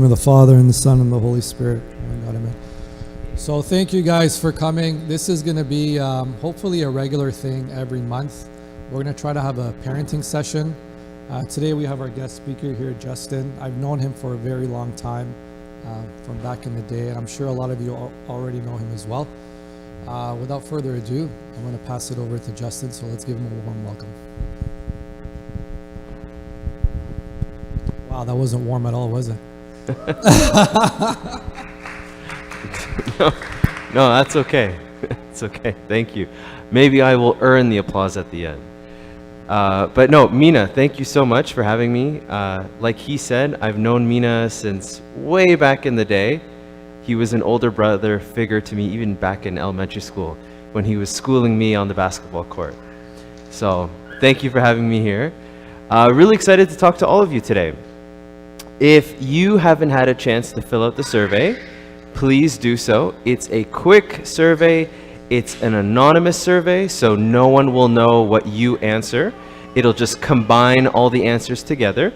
of the Father, and the Son, and the Holy Spirit. Oh my God, amen. So thank you guys for coming. This is going to be hopefully a regular thing every month. We're going to try to have a parenting session. Today we have our guest speaker here, Justin. I've known him for a very long time, from back in the day, and I'm sure a lot of you already know him as well. Without further ado, I'm going to pass it over to Justin, so let's give him a warm welcome. Wow, that wasn't warm at all, was it? No, that's okay. It's okay. Thank you. Maybe I will earn the applause at the end. But no, Mina, thank you so much for having me. Like he said, I've known Mina since way back in the day. He was an older brother figure to me even back in elementary school when he was schooling me on the basketball court. So thank you for having me here. Really excited to talk to all of you today. If you haven't had a chance to fill out the survey, please do so. It's a quick survey. It's an anonymous survey, so no one will know what you answer. It'll just combine all the answers together.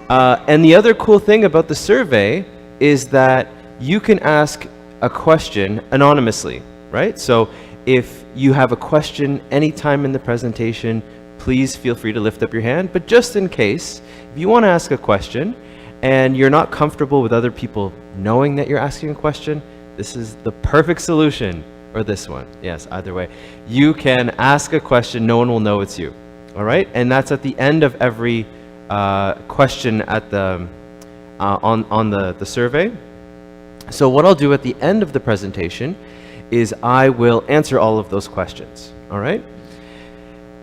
And the other cool thing about the survey is that you can ask a question anonymously, right? So if you have a question anytime in the presentation, please feel free to lift up your hand. But just in case, if you want to ask a question and you're not comfortable with other people knowing that you're asking a question, this is the perfect solution. Or this one, yes, either way. You can ask a question, no one will know it's you, all right? And that's at the end of every question at the on the survey. So what I'll do at the end of the presentation is I will answer all of those questions, all right?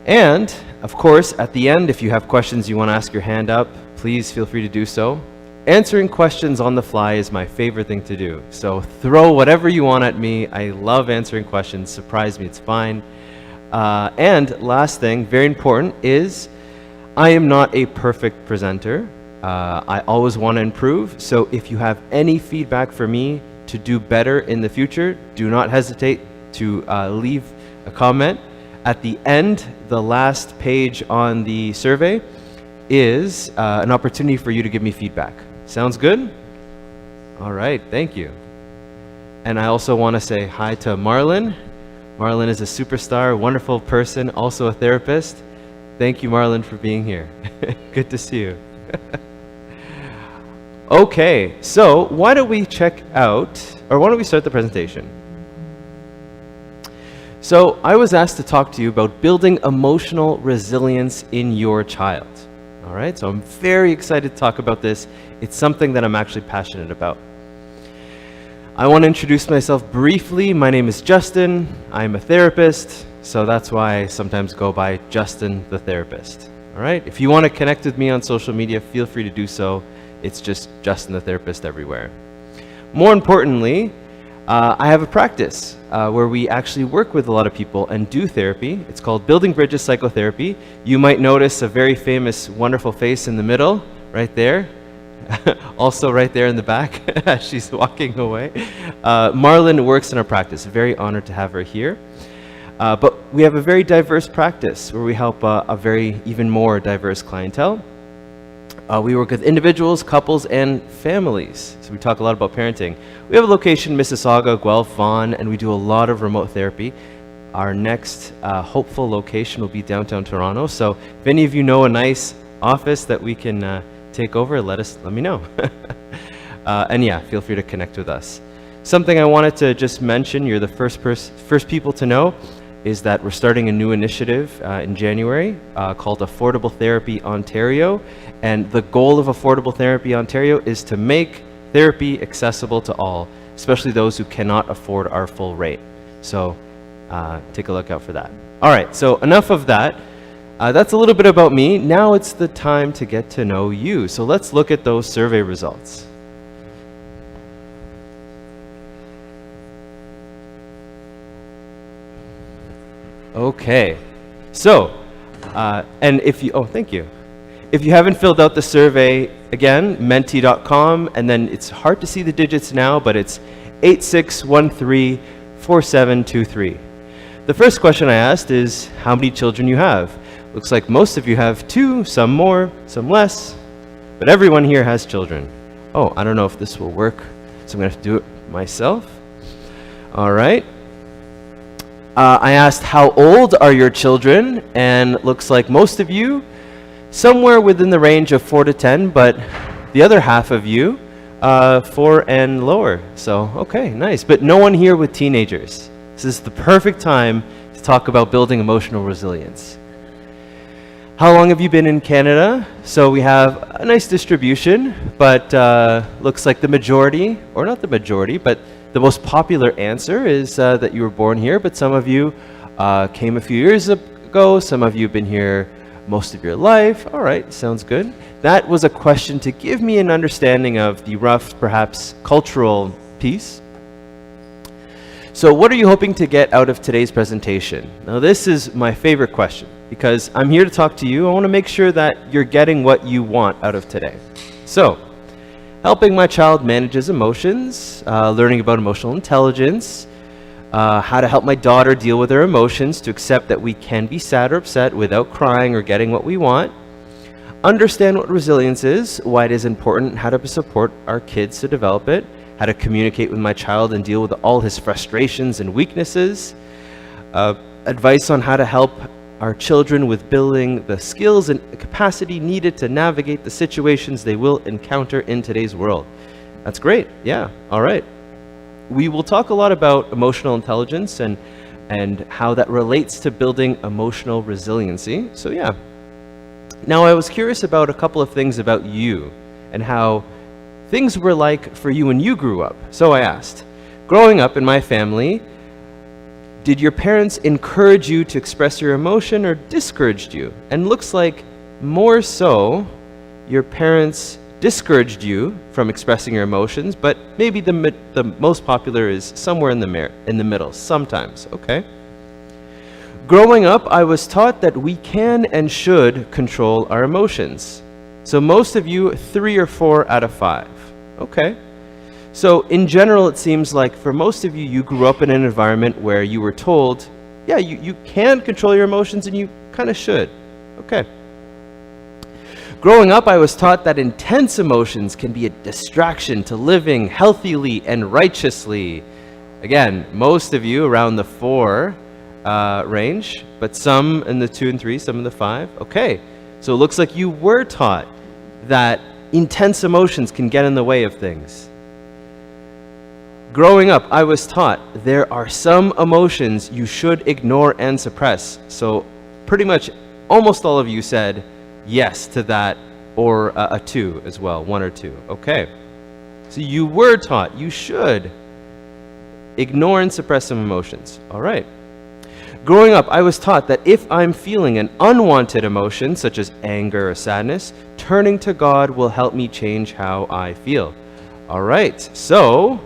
And of course, at the end, if you have questions you want to ask your hand up, please feel free to do so. Answering questions on the fly is my favorite thing to do. So throw whatever you want at me. I love answering questions. Surprise me, it's fine. And last thing, very important, is I am not a perfect presenter. I always want to improve. So if you have any feedback for me to do better in the future, do not hesitate to leave a comment. At the end, the last page on the survey is an opportunity for you to give me feedback. Sounds good? All right, thank you. And I also want to say hi to Marlon. Marlon is a superstar, wonderful person, also a therapist. Thank you, Marlon, for being here. Good to see you. Okay, so why don't we check out, or why don't we start the presentation? So I was asked to talk to you about building emotional resilience in your child. All right, so I'm very excited to talk about this. It's something that I'm actually passionate about. I want to introduce myself briefly. My name is Justin. I'm a therapist, so that's why I sometimes go by Justin the Therapist. All right, if you want to connect with me on social media, feel free to do so. It's just Justin the Therapist everywhere. More importantly, I have a practice where we actually work with a lot of people and do therapy. It's called Building Bridges Psychotherapy. You might notice a very famous, wonderful face in the middle, right there. Also right there in the back as she's walking away. Marlon works in our practice. Very honored to have her here. But we have a very diverse practice where we help a very even more diverse clientele. We work with individuals, couples, and families. So we talk a lot about parenting. We have a location in Mississauga, Guelph, Vaughan, and we do a lot of remote therapy. Our next hopeful location will be downtown Toronto. So if any of you know a nice office that we can take over, let me know. And yeah, feel free to connect with us. Something I wanted to just mention, you're the first people to know, is that we're starting a new initiative in January called Affordable Therapy Ontario. And the goal of Affordable Therapy Ontario is to make therapy accessible to all, especially those who cannot afford our full rate. So take a look out for that. All right, so enough of that. That's a little bit about me. Now it's the time to get to know you. So let's look at those survey results. Okay, so, and if you, thank you. If you haven't filled out the survey, again, menti.com, and then it's hard to see the digits now, but it's 86134723. The first question I asked is how many children you have. Looks like most of you have 2, some more, some less, but everyone here has children. Oh, I don't know if this will work, so I'm going to have to do it myself. All right. I asked, how old are your children? And it looks like most of you, somewhere within the range of 4 to 10, but the other half of you, 4 and lower. So, okay, nice. But no one here with teenagers. This is the perfect time to talk about building emotional resilience. How long have you been in Canada? So we have a nice distribution, but looks like the majority, or not the majority, but the most popular answer is that you were born here, but some of you came a few years ago. Some of you have been here most of your life. All right, sounds good. That was a question to give me an understanding of the rough, perhaps cultural piece. So what are you hoping to get out of today's presentation? Now this is my favorite question because I'm here to talk to you. I want to make sure that you're getting what you want out of today. So, helping my child manage his emotions, learning about emotional intelligence, how to help my daughter deal with her emotions, to accept that we can be sad or upset without crying or getting what we want, understand what resilience is, why it is important, how to support our kids to develop it, how to communicate with my child and deal with all his frustrations and weaknesses, advice on how to help our children with building the skills and capacity needed to navigate the situations they will encounter in today's world. That's great. Yeah. All right. We will talk a lot about emotional intelligence and how that relates to building emotional resiliency. So yeah. Now I was curious about a couple of things about you and how things were like for you when you grew up. So I asked, growing up in my family, did your parents encourage you to express your emotion or discouraged you? And looks like more so your parents discouraged you from expressing your emotions, but maybe the most popular is somewhere in the middle, sometimes, okay? Growing up, I was taught that we can and should control our emotions. So most of you, 3 or 4 out of 5, okay? So in general, it seems like for most of you, you grew up in an environment where you were told, yeah, you can control your emotions and you kind of should. Okay. Growing up, I was taught that intense emotions can be a distraction to living healthily and righteously. Again, most of you around the 4 range, but some in the 2 and 3, some in the 5. Okay. So it looks like you were taught that intense emotions can get in the way of things. Growing up, I was taught there are some emotions you should ignore and suppress. So pretty much almost all of you said yes to that, or a 2 as well, 1 or 2. Okay. So you were taught you should ignore and suppress some emotions. All right. Growing up, I was taught that if I'm feeling an unwanted emotion, such as anger or sadness, turning to God will help me change how I feel. All right. So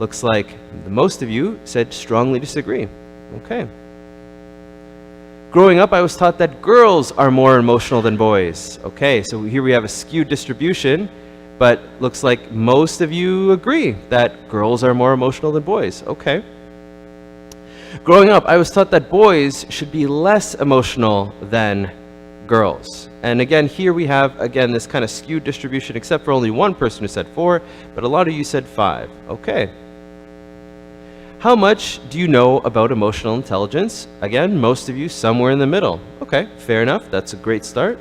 looks like most of you said strongly disagree. Okay. Growing up, I was taught that girls are more emotional than boys. Okay, so here we have a skewed distribution, but looks like most of you agree that girls are more emotional than boys. Okay. Growing up, I was taught that boys should be less emotional than girls. And again, here we have, this kind of skewed distribution, except for only one person who said 4, but a lot of you said 5. Okay. How much do you know about emotional intelligence? Again, most of you somewhere in the middle. Okay, fair enough. That's a great start.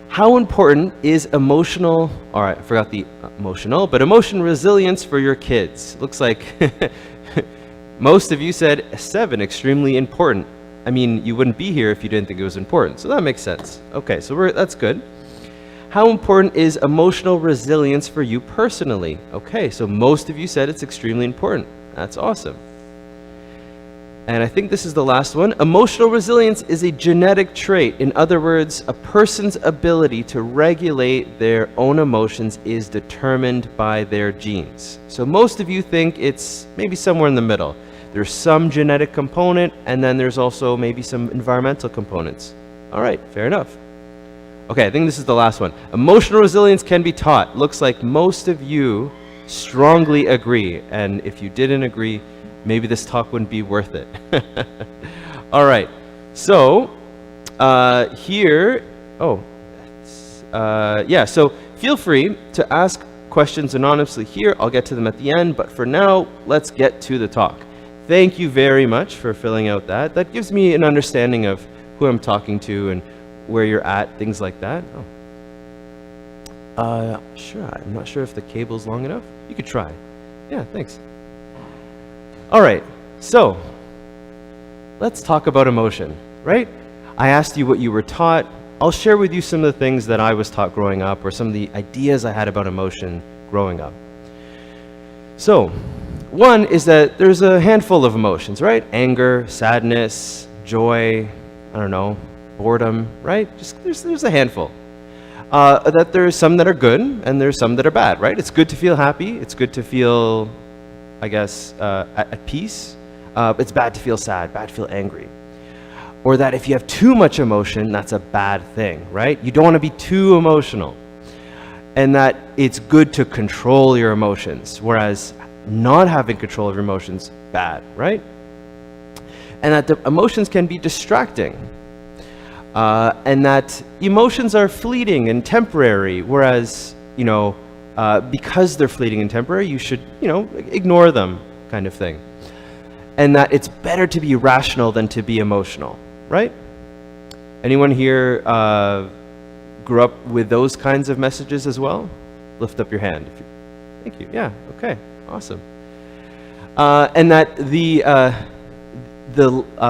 How important is emotional, all right, I forgot the emotional, but emotion resilience for your kids? Looks like most of you said 7, extremely important. I mean, you wouldn't be here if you didn't think it was important, so that makes sense. Okay, so that's good. How important is emotional resilience for you personally? Okay, so most of you said it's extremely important. That's awesome. And I think this is the last one. Emotional resilience is a genetic trait. In other words, a person's ability to regulate their own emotions is determined by their genes. So most of you think it's maybe somewhere in the middle. There's some genetic component, and then there's also maybe some environmental components. All right, fair enough. Okay, I think this is the last one. Emotional resilience can be taught. Looks like most of you strongly agree, and if you didn't agree, maybe this talk wouldn't be worth it. All right, so so feel free to ask questions anonymously here. I'll get to them at the end, but for now, let's get to the talk. Thank you very much for filling out that. That gives me an understanding of who I'm talking to and where you're at, things like that. Sure, I'm not sure if the cable's long enough. You could try. Yeah, thanks. All right, so let's talk about emotion, right? I asked you what you were taught. I'll share with you some of the things that I was taught growing up or some of the ideas I had about emotion growing up. So, one is that there's a handful of emotions, right? Anger, sadness, joy, I don't know, boredom, right? Just there's a handful. That there's some that are good and there's some that are bad, right? It's good to feel happy. It's good to feel, I guess, at peace. It's bad to feel sad, bad to feel angry. Or that if you have too much emotion, that's a bad thing, right? You don't want to be too emotional. And that it's good to control your emotions, whereas not having control of your emotions, bad, right? And that the emotions can be distracting. And that emotions are fleeting and temporary, whereas, because they're fleeting and temporary, you should, ignore them, kind of thing. And that it's better to be rational than to be emotional, right? Anyone here grew up with those kinds of messages as well? Lift up your hand. Thank you. Yeah, okay, awesome. And that the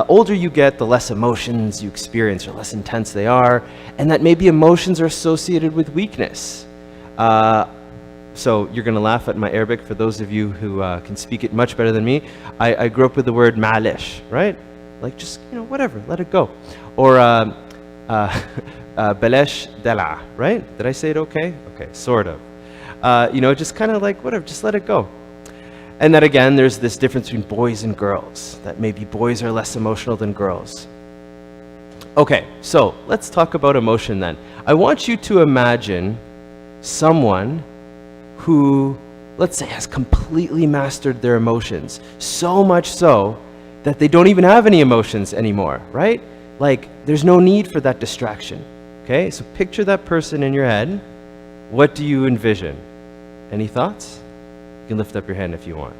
older you get, the less emotions you experience, or less intense they are, and that maybe emotions are associated with weakness. So you're going to laugh at my Arabic. For those of you who can speak it much better than me, I grew up with the word ma'alish, right? Like just, whatever, let it go. Or belesh dala, right? Did I say it okay? Okay, sort of. Just kind of like, whatever, just let it go. And that again, there's this difference between boys and girls, that maybe boys are less emotional than girls. Okay, so let's talk about emotion then. I want you to imagine someone who, let's say, has completely mastered their emotions, so much so that they don't even have any emotions anymore, right? Like, there's no need for that distraction, okay? So picture that person in your head. What do you envision? Any thoughts? You can lift up your hand if you want.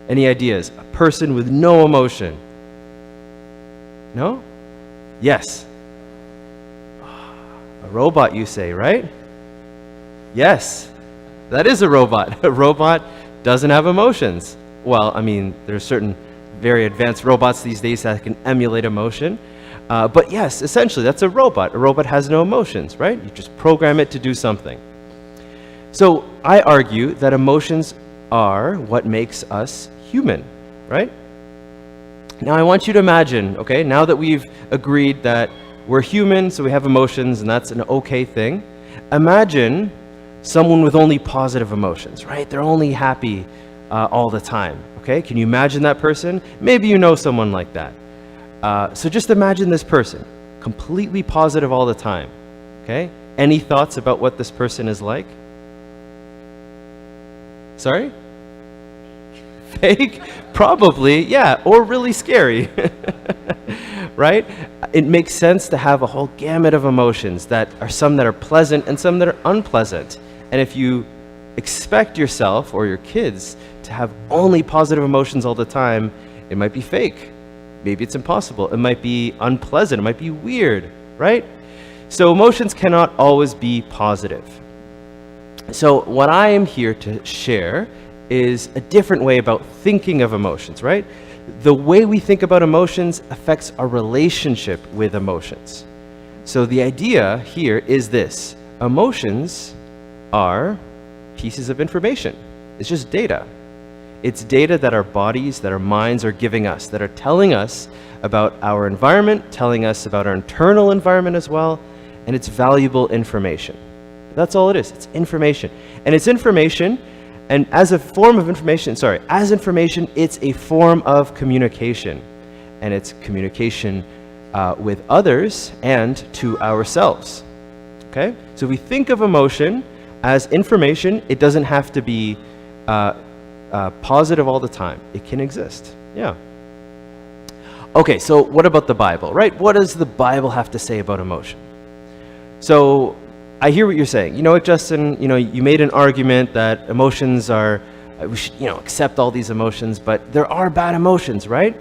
Any ideas? A person with no emotion. No? Yes. A robot, you say, right? Yes. That is a robot. A robot doesn't have emotions. Well, I mean, there's certain very advanced robots these days that can emulate emotion. But yes, essentially, that's a robot. A robot has no emotions, right? You just program it to do something. So I argue that emotions are what makes us human, right? Now I want you to imagine, okay, now that we've agreed that we're human, so we have emotions, and that's an okay thing, imagine someone with only positive emotions, right? They're only happy all the time, okay? Can you imagine that person? Maybe you know someone like that. So just imagine this person, completely positive all the time, okay? Any thoughts about what this person is like? Sorry? Fake? Probably, yeah, or really scary, right? It makes sense to have a whole gamut of emotions that are some that are pleasant and some that are unpleasant. And if you expect yourself or your kids to have only positive emotions all the time, it might be fake. Maybe it's impossible. It might be unpleasant. It might be weird, right? So emotions cannot always be positive. So what I am here to share is a different way about thinking of emotions, right? The way we think about emotions affects our relationship with emotions. So the idea here is this: emotions are pieces of information. It's just data. It's data that our bodies, that our minds are giving us, that are telling us about our environment, telling us about our internal environment as well, and it's valuable information. That's all it is. It's information. And it's information, and as a form of information, as information, it's a form of communication. And it's communication with others and to ourselves. Okay? So we think of emotion as information. It doesn't have to be positive all the time. It can exist. Yeah. Okay, so what about the Bible, right? What does the Bible have to say about emotion? So I hear what you're saying. You know what, Justin? You made an argument that emotions are, we should, accept all these emotions, but there are bad emotions, right?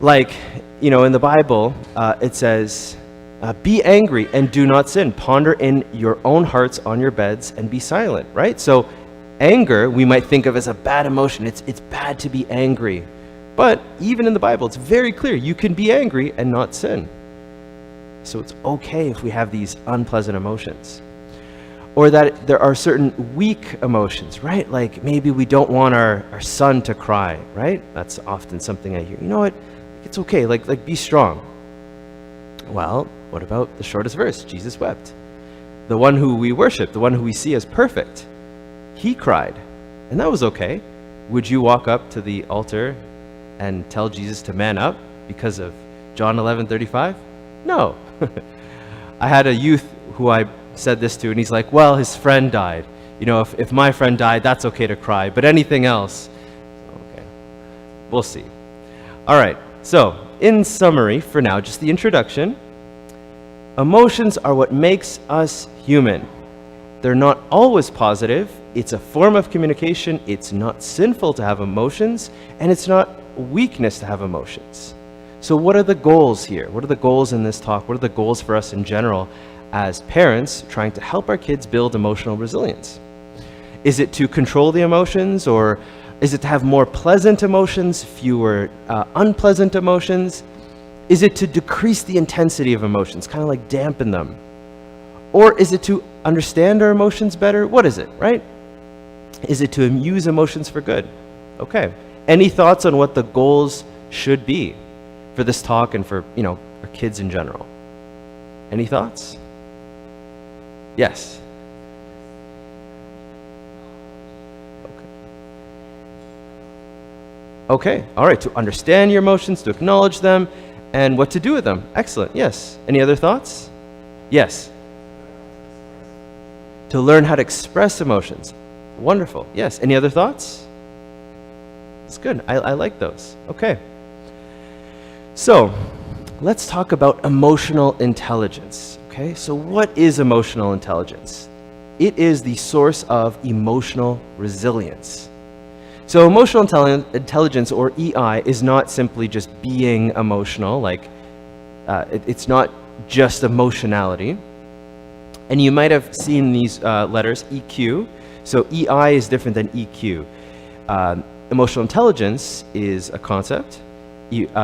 Like, in the Bible, it says, be angry and do not sin. Ponder in your own hearts on your beds and be silent, right? So anger, we might think of as a bad emotion. It's bad to be angry. But even in the Bible, it's very clear. You can be angry and not sin. So it's okay if we have these unpleasant emotions. Or that there are certain weak emotions, right? Like maybe we don't want our son to cry, right? That's often something I hear. You know what? It's okay, like be strong. Well, what about the shortest verse? Jesus wept. The one who we worship, the one who we see as perfect, he cried. And that was okay. Would you walk up to the altar and tell Jesus to man up because of John 11:35? No. I had a youth who I said this to, and he's like, well, his friend died. If my friend died, that's okay to cry, but anything else, okay. We'll see. All right, so in summary, for now, just the introduction. Emotions are what makes us human. They're not always positive. It's a form of communication. It's not sinful to have emotions, and it's not weakness to have emotions. So what are the goals here? What are the goals in this talk? What are the goals for us in general as parents trying to help our kids build emotional resilience? Is it to control the emotions, or is it to have more pleasant emotions, fewer unpleasant emotions? Is it to decrease the intensity of emotions, kind of like dampen them? Or is it to understand our emotions better? What is it, right? Is it to use emotions for good? Okay. Any thoughts on what the goals should be for this talk and for, our kids in general? Any thoughts? Yes. Okay. All right. To understand your emotions, to acknowledge them, and what to do with them. Excellent. Yes. Any other thoughts? Yes. To learn how to express emotions. Wonderful. Yes. Any other thoughts? It's good. I like those. Okay. So let's talk about emotional intelligence. Okay. So what is emotional intelligence? It is the source of emotional resilience. So emotional intelligence, or EI, is not simply just being emotional, it's not just emotionality. And you might have seen these letters, EQ. So EI is different than EQ. Emotional intelligence is a concept. EQ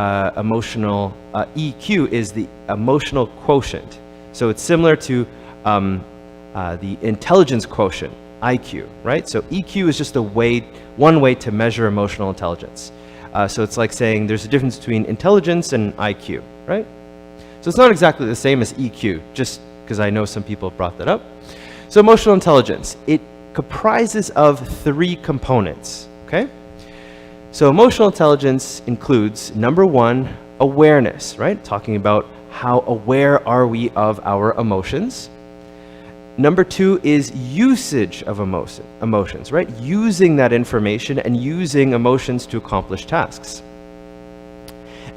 is the emotional quotient. So it's similar to the intelligence quotient, IQ, right? So EQ is just one way to measure emotional intelligence. So it's like saying there's a difference between intelligence and IQ, right? So it's not exactly the same as EQ, just because I know some people have brought that up. So emotional intelligence, it comprises of 3 components, okay? So emotional intelligence includes, number 1, awareness, right? Talking about how aware are we of our emotions. Number 2 is usage of emotions, right? Using that information and using emotions to accomplish tasks.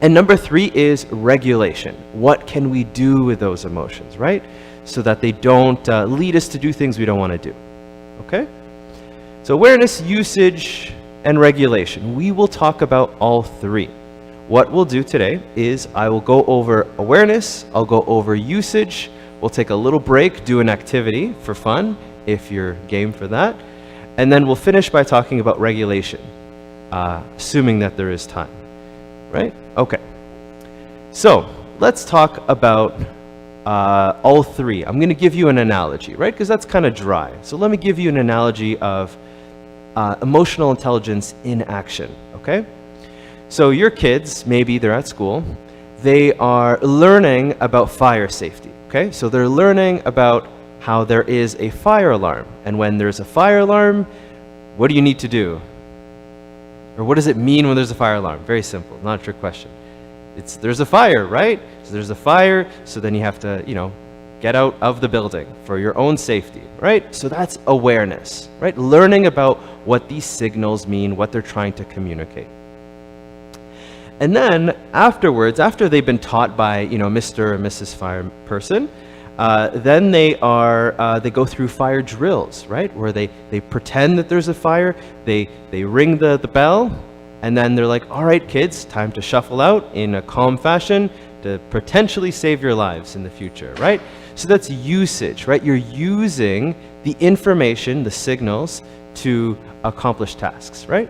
And number 3 is regulation. What can we do with those emotions, right? So that they don't lead us to do things we don't want to do, okay? So awareness, usage, and regulation. We will talk about all 3. What we'll do today is I will go over awareness, I'll go over usage, we'll take a little break, do an activity for fun, if you're game for that, and then we'll finish by talking about regulation, assuming that there is time, right? Okay. So let's talk about all 3. I'm going to give you an analogy, right? Because that's kind of dry. So let me give you an analogy of emotional intelligence in action, okay? So your kids, maybe they're at school, they are learning about fire safety. Okay, so they're learning about how there is a fire alarm. And when there's a fire alarm, what do you need to do? Or what does it mean when there's a fire alarm? Very simple, not a trick question. There's a fire, right? So there's a fire, so then you have to, get out of the building for your own safety, right? So that's awareness, right? Learning about what these signals mean, what they're trying to communicate. And then afterwards, after they've been taught by, Mr. or Mrs. Fire person, Then they go through fire drills, right? Where they pretend that there's a fire, they ring the bell, and then they're like, all right, kids, time to shuffle out in a calm fashion to potentially save your lives in the future, right? So that's usage, right? You're using the information, the signals, to accomplish tasks, right?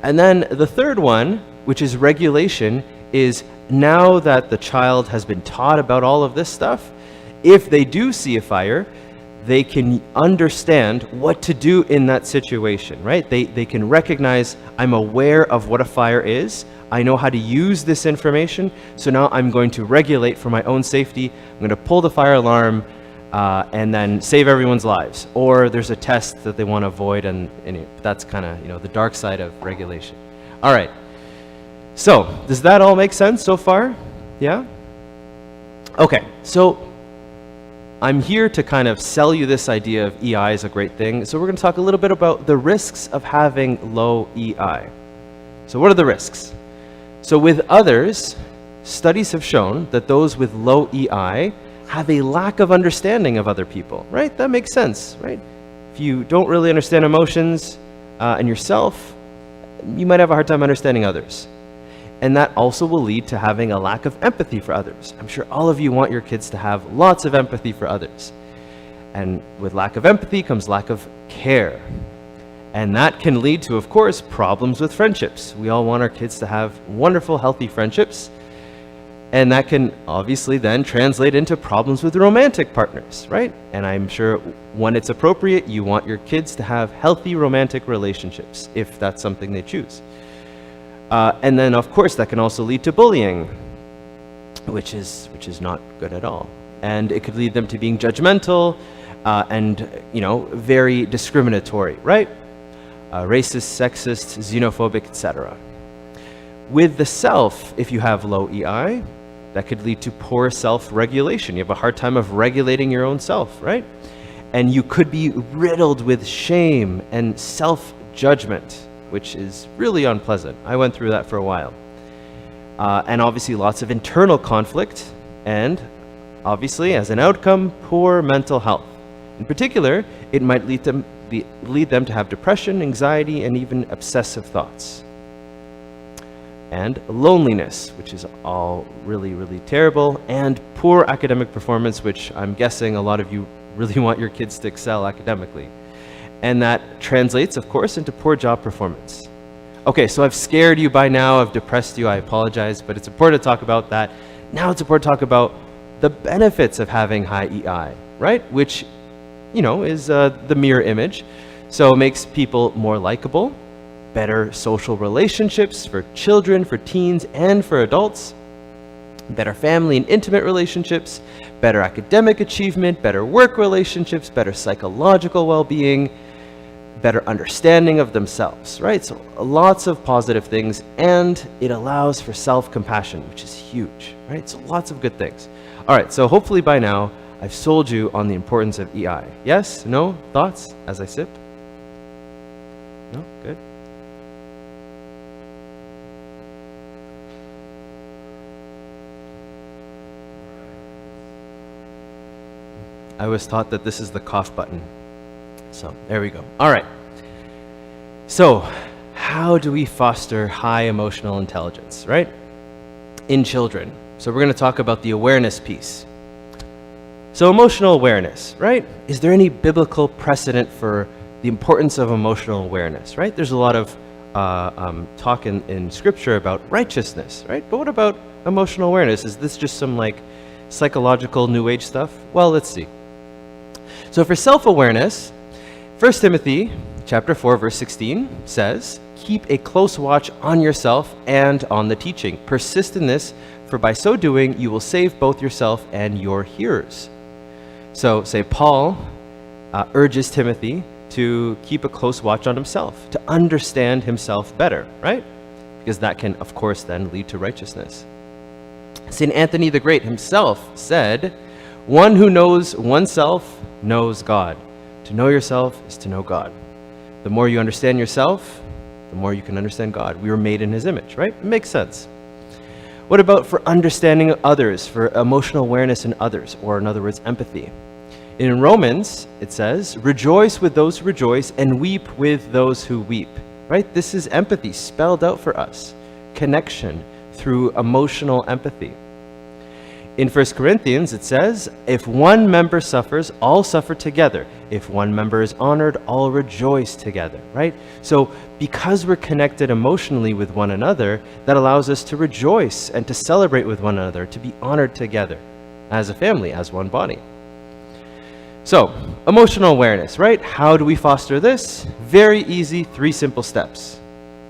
And then the third one, which is regulation, is now that the child has been taught about all of this stuff, if they do see a fire, they can understand what to do in that situation, right? They can recognize, I'm aware of what a fire is, I know how to use this information, so now I'm going to regulate for my own safety, I'm going to pull the fire alarm, and then save everyone's lives. Or there's a test that they want to avoid, and that's kind of, the dark side of regulation. All right. So, does that all make sense so far? Yeah? Okay, so I'm here to kind of sell you this idea of EI is a great thing. So we're going to talk a little bit about the risks of having low EI. So what are the risks? So with others, studies have shown that those with low EI have a lack of understanding of other people, right? That makes sense, right? If you don't really understand emotions and yourself, you might have a hard time understanding others. And that also will lead to having a lack of empathy for others. I'm sure all of you want your kids to have lots of empathy for others. And with lack of empathy comes lack of care. And that can lead to, of course, problems with friendships. We all want our kids to have wonderful, healthy friendships. And that can obviously then translate into problems with romantic partners, right? And I'm sure when it's appropriate, you want your kids to have healthy romantic relationships, if that's something they choose. And then, of course, that can also lead to bullying, which is not good at all. And it could lead them to being judgmental and, very discriminatory, right? Racist, sexist, xenophobic, etc. With the self, if you have low EI, that could lead to poor self-regulation. You have a hard time of regulating your own self, right? And you could be riddled with shame and self-judgment, which is really unpleasant. I went through that for a while. And obviously lots of internal conflict, and obviously as an outcome, poor mental health. In particular, it might lead them to have depression, anxiety, and even obsessive thoughts. And loneliness, which is all really, really terrible, and poor academic performance, which I'm guessing a lot of you really want your kids to excel academically. And that translates, of course, into poor job performance. Okay, so I've scared you by now, I've depressed you, I apologize, but it's important to talk about that. Now it's important to talk about the benefits of having high EI, right? Which, is the mirror image. So it makes people more likable, better social relationships for children, for teens, and for adults, better family and intimate relationships, better academic achievement, better work relationships, better psychological well-being, better understanding of themselves, right? So lots of positive things, and it allows for self-compassion, which is huge, right? So lots of good things. All right, so hopefully by now, I've sold you on the importance of EI. Yes? No? Thoughts as I sip? No? Good. I was taught that this is the cough button. So there we go. All right. So how do we foster high emotional intelligence, right? In children. So we're going to talk about the awareness piece. So emotional awareness, right? Is there any biblical precedent for the importance of emotional awareness, right? There's a lot of talk in scripture about righteousness, right? But what about emotional awareness? Is this just some psychological new age stuff? Well, let's see. So for self-awareness, 1 Timothy chapter 4, verse 16 says, keep a close watch on yourself and on the teaching. Persist in this, for by so doing, you will save both yourself and your hearers. So, say Paul urges Timothy to keep a close watch on himself, to understand himself better, right? Because that can, of course, then lead to righteousness. St. Anthony the Great himself said, one who knows oneself knows God. To know yourself is to know God. The more you understand yourself, the more you can understand God. We were made in his image, right? It makes sense. What about for understanding others, for emotional awareness in others, or in other words, empathy? In Romans, it says, rejoice with those who rejoice and weep with those who weep, right? This is empathy spelled out for us, connection through emotional empathy. In 1 Corinthians, it says, if one member suffers, all suffer together. If one member is honored, all rejoice together, right? So because we're connected emotionally with one another, that allows us to rejoice and to celebrate with one another, to be honored together as a family, as one body. So, emotional awareness, right? How do we foster this? Very easy, 3 simple steps.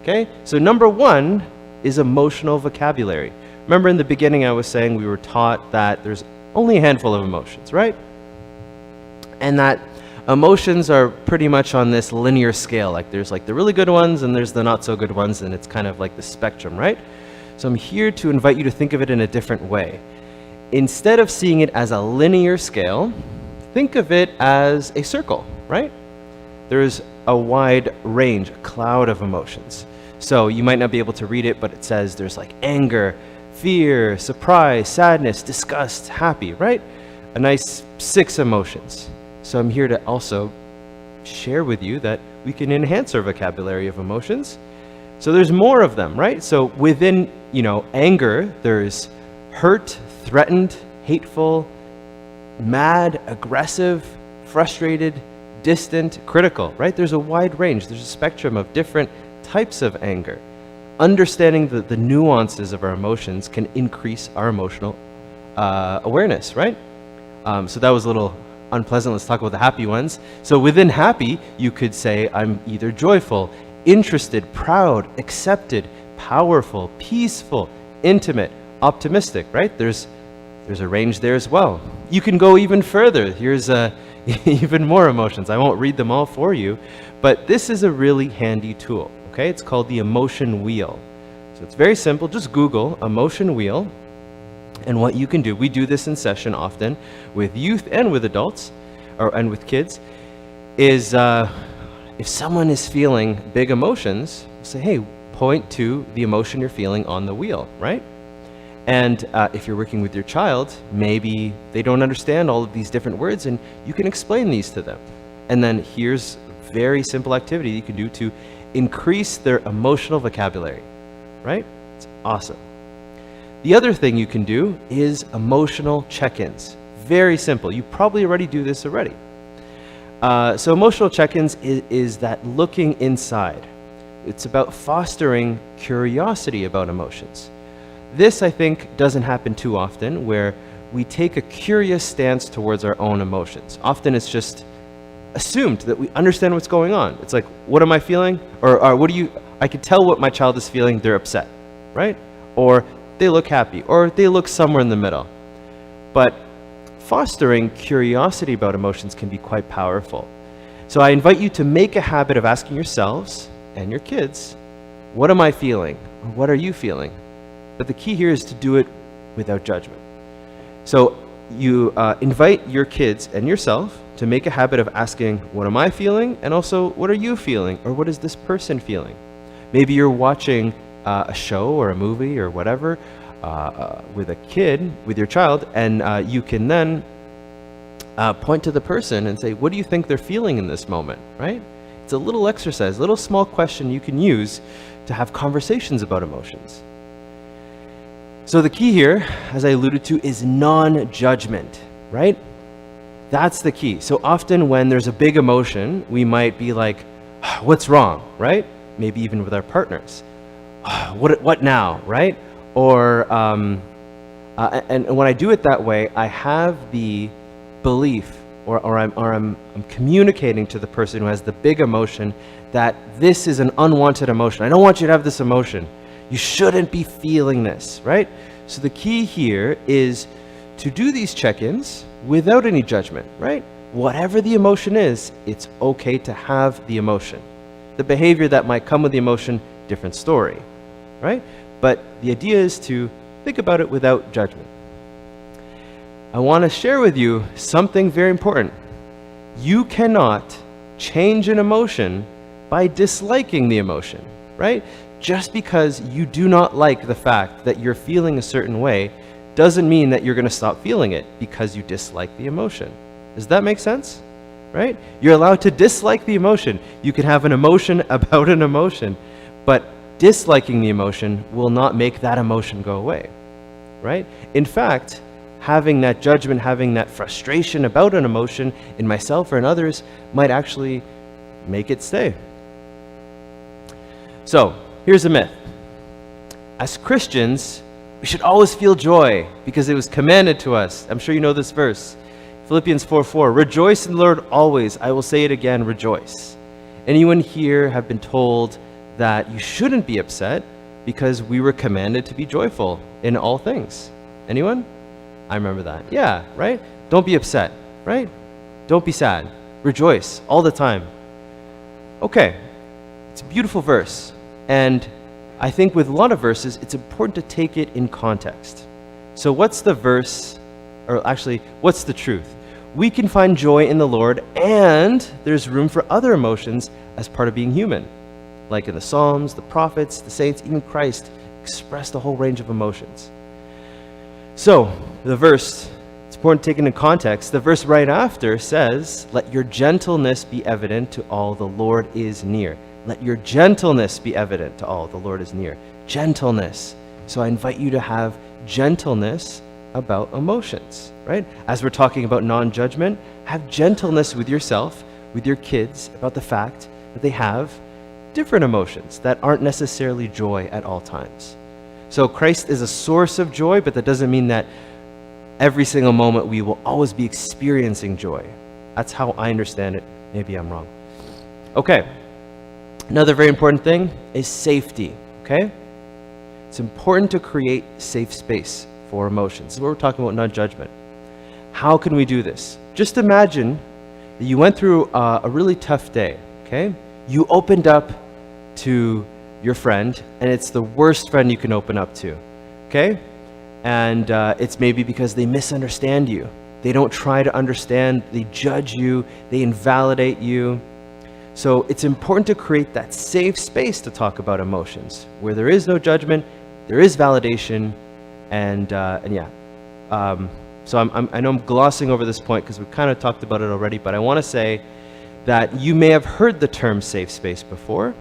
Okay? So number 1 is emotional vocabulary. Remember in the beginning I was saying we were taught that there's only a handful of emotions, right? And that emotions are pretty much on this linear scale. Like there's like the really good ones and there's the not so good ones, and it's kind of like the spectrum, right? So I'm here to invite you to think of it in a different way. Instead of seeing it as a linear scale, think of it as a circle, right? There's a wide range, a cloud of emotions. So you might not be able to read it, but it says there's like anger, fear, surprise, sadness, disgust, happy, right? A nice 6 emotions. So I'm here to also share with you that we can enhance our vocabulary of emotions. So there's more of them, right? So within, anger, there's hurt, threatened, hateful, mad, aggressive, frustrated, distant, critical, right? There's a wide range. There's a spectrum of different types of anger. Understanding the nuances of our emotions can increase our emotional awareness, right? So that was a little unpleasant. Let's talk about the happy ones. So within happy, you could say I'm either joyful, interested, proud, accepted, powerful, peaceful, intimate, optimistic, right? There's a range there as well. You can go even further. Here's even more emotions. I won't read them all for you, but this is a really handy tool. Okay, it's called the emotion wheel. So it's very simple. Just Google emotion wheel. And what you can do, we do this in session often with youth and with adults, and with kids, is if someone is feeling big emotions, say, hey, point to the emotion you're feeling on the wheel, right? And if you're working with your child, maybe they don't understand all of these different words, and you can explain these to them. And then here's a very simple activity you can do to increase their emotional vocabulary, right? It's awesome. The other thing you can do is emotional check-ins. Very simple. You probably already do this already. So emotional check-ins is that looking inside. It's about fostering curiosity about emotions. This, I think, doesn't happen too often, where we take a curious stance towards our own emotions. Often it's just assumed that we understand what's going on. It's like, what am I feeling? Or I could tell what my child is feeling, they're upset, right? Or they look happy, or they look somewhere in the middle. But fostering curiosity about emotions can be quite powerful. So I invite you to make a habit of asking yourselves and your kids, what am I feeling? Or what are you feeling? But the key here is to do it without judgment. So you invite your kids and yourself to make a habit of asking, what am I feeling? And also, what are you feeling? Or what is this person feeling? Maybe you're watching a show or a movie or whatever with a kid, with your child, and you can then point to the person and say, what do you think they're feeling in this moment, right? It's a little exercise, a little small question you can use to have conversations about emotions. So the key here, as I alluded to, is non-judgment, right? That's the key. So often when there's a big emotion, we might be like, what's wrong, right? Maybe even with our partners. What now, right? Or, and when I do it that way, I have the belief, or I'm communicating to the person who has the big emotion that this is an unwanted emotion. I don't want you to have this emotion. You shouldn't be feeling this, right? So the key here is to do these check-ins without any judgment, right? Whatever the emotion is, it's okay to have the emotion. The behavior that might come with the emotion, different story, right? But the idea is to think about it without judgment. I want to share with you something very important. You cannot change an emotion by disliking the emotion, right? Just because you do not like the fact that you're feeling a certain way doesn't mean that you're going to stop feeling it because you dislike the emotion. Does that make sense? Right? You're allowed to dislike the emotion. You can have an emotion about an emotion, but disliking the emotion will not make that emotion go away. Right? In fact, having that judgment, having that frustration about an emotion in myself or in others might actually make it stay. So, here's a myth. As Christians, we should always feel joy because it was commanded to us. I'm sure you know this verse. Philippians 4:4, rejoice in the Lord always. I will say it again, rejoice. Anyone here have been told that you shouldn't be upset because we were commanded to be joyful in all things? Anyone? I remember that. Yeah, right? Don't be upset, right? Don't be sad. Rejoice all the time. Okay, it's a beautiful verse. And I think with a lot of verses, it's important to take it in context. So what's the verse, or actually, what's the truth? We can find joy in the Lord, and there's room for other emotions as part of being human. Like in the Psalms, the prophets, the saints, even Christ expressed a whole range of emotions. So, the verse, it's important to take it in context. The verse right after says, let your gentleness be evident to all, the Lord is near. Let your gentleness be evident to all, the Lord is near. Gentleness. So I invite you to have gentleness about emotions, right? As we're talking about non-judgment, have gentleness with yourself, with your kids, about the fact that they have different emotions that aren't necessarily joy at all times. So Christ is a source of joy, but that doesn't mean that every single moment we will always be experiencing joy. That's how I understand it. Maybe I'm wrong. Okay. Another very important thing is safety, okay? It's important to create safe space for emotions. This is what we're talking about, non-judgment. How can we do this? Just imagine that you went through a really tough day, okay? You opened up to your friend, and it's the worst friend you can open up to, okay? And it's maybe because they misunderstand you. They don't try to understand, they judge you, they invalidate you. So it's important to create that safe space to talk about emotions, where there is no judgment, there is validation, and yeah. So I know I'm glossing over this point because we've kind of talked about it already, but I want to say that you may have heard the term safe space before.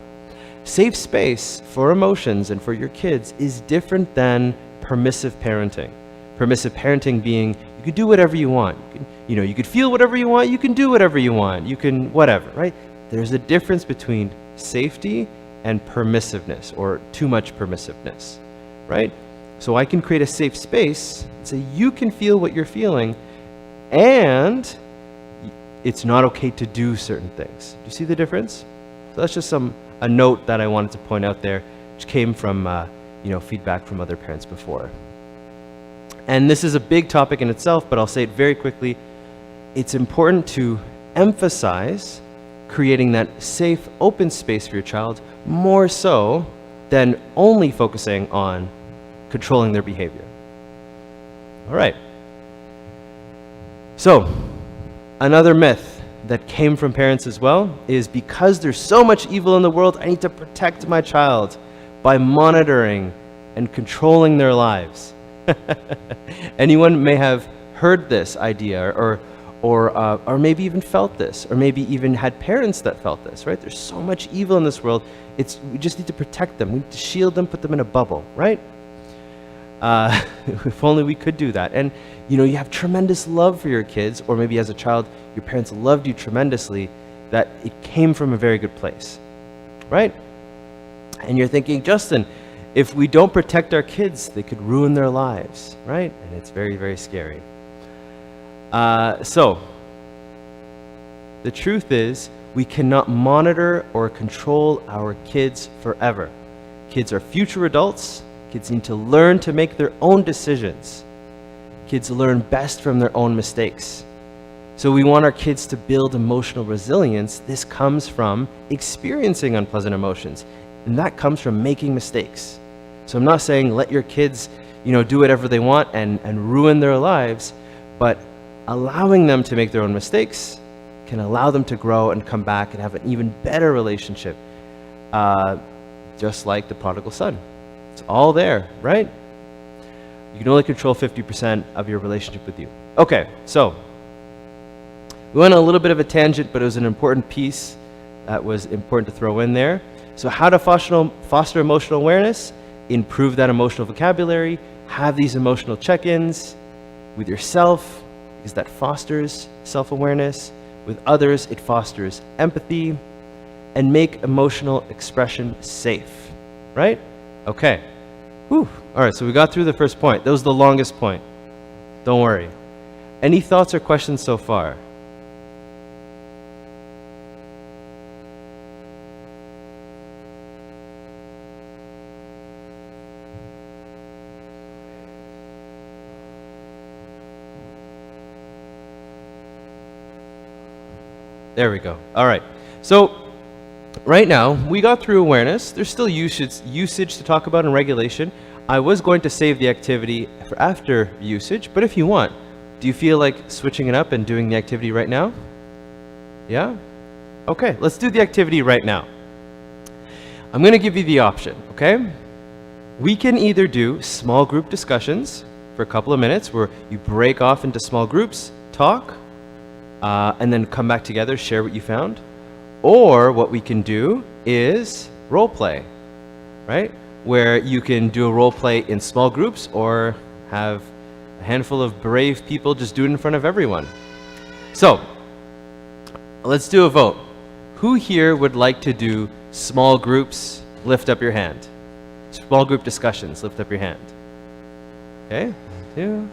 Safe space for emotions and for your kids is different than permissive parenting. Permissive parenting being you can do whatever you want. You could feel whatever you want, you can do whatever you want, you can whatever, right? There's a difference between safety and permissiveness, or too much permissiveness, right? So I can create a safe space and say you can feel what you're feeling, and it's not okay to do certain things. Do you see the difference? So that's just a note that I wanted to point out there, which came from feedback from other parents before. And this is a big topic in itself, but I'll say it very quickly. It's important to emphasize creating that safe, open space for your child more so than only focusing on controlling their behavior. All right. So, another myth that came from parents as well is because there's so much evil in the world, I need to protect my child by monitoring and controlling their lives. Anyone may have heard this idea or maybe even felt this, or maybe even had parents that felt this, right? There's so much evil in this world. We just need to protect them. We need to shield them, put them in a bubble, right? If only we could do that. And you have tremendous love for your kids, or maybe as a child, your parents loved you tremendously, that it came from a very good place, right? And you're thinking, Justin, if we don't protect our kids, they could ruin their lives, right? And it's very, very scary. So, the truth is, we cannot monitor or control our kids forever. Kids are future adults. Kids need to learn to make their own decisions. Kids learn best from their own mistakes. So we want our kids to build emotional resilience. This comes from experiencing unpleasant emotions, and that comes from making mistakes. So I'm not saying let your kids, do whatever they want and ruin their lives, but allowing them to make their own mistakes can allow them to grow and come back and have an even better relationship. just like the prodigal son. It's all there, right? You can only control 50% of your relationship with you. Okay, so we went on a little bit of a tangent, but it was an important piece that was important to throw in there. So how to foster emotional awareness, improve that emotional vocabulary, have these emotional check-ins with yourself, because that fosters self-awareness. With others, it fosters empathy, and make emotional expression safe, right? Okay. Whew. All right, so we got through the first point. That was the longest point. Don't worry. Any thoughts or questions so far? There we go. All right. So right now, we got through awareness. There's still usage to talk about and regulation. I was going to save the activity for after usage, but if you want, do you feel like switching it up and doing the activity right now? Yeah? Okay, let's do the activity right now. I'm going to give you the option, okay? We can either do small group discussions for a couple of minutes where you break off into small groups, talk, and then come back together, share what you found. Or what we can do is role play, right? Where you can do a role play in small groups or have a handful of brave people just do it in front of everyone. So let's do a vote. Who here would like to do small groups? Lift up your hand. Small group discussions, lift up your hand. Okay, 2.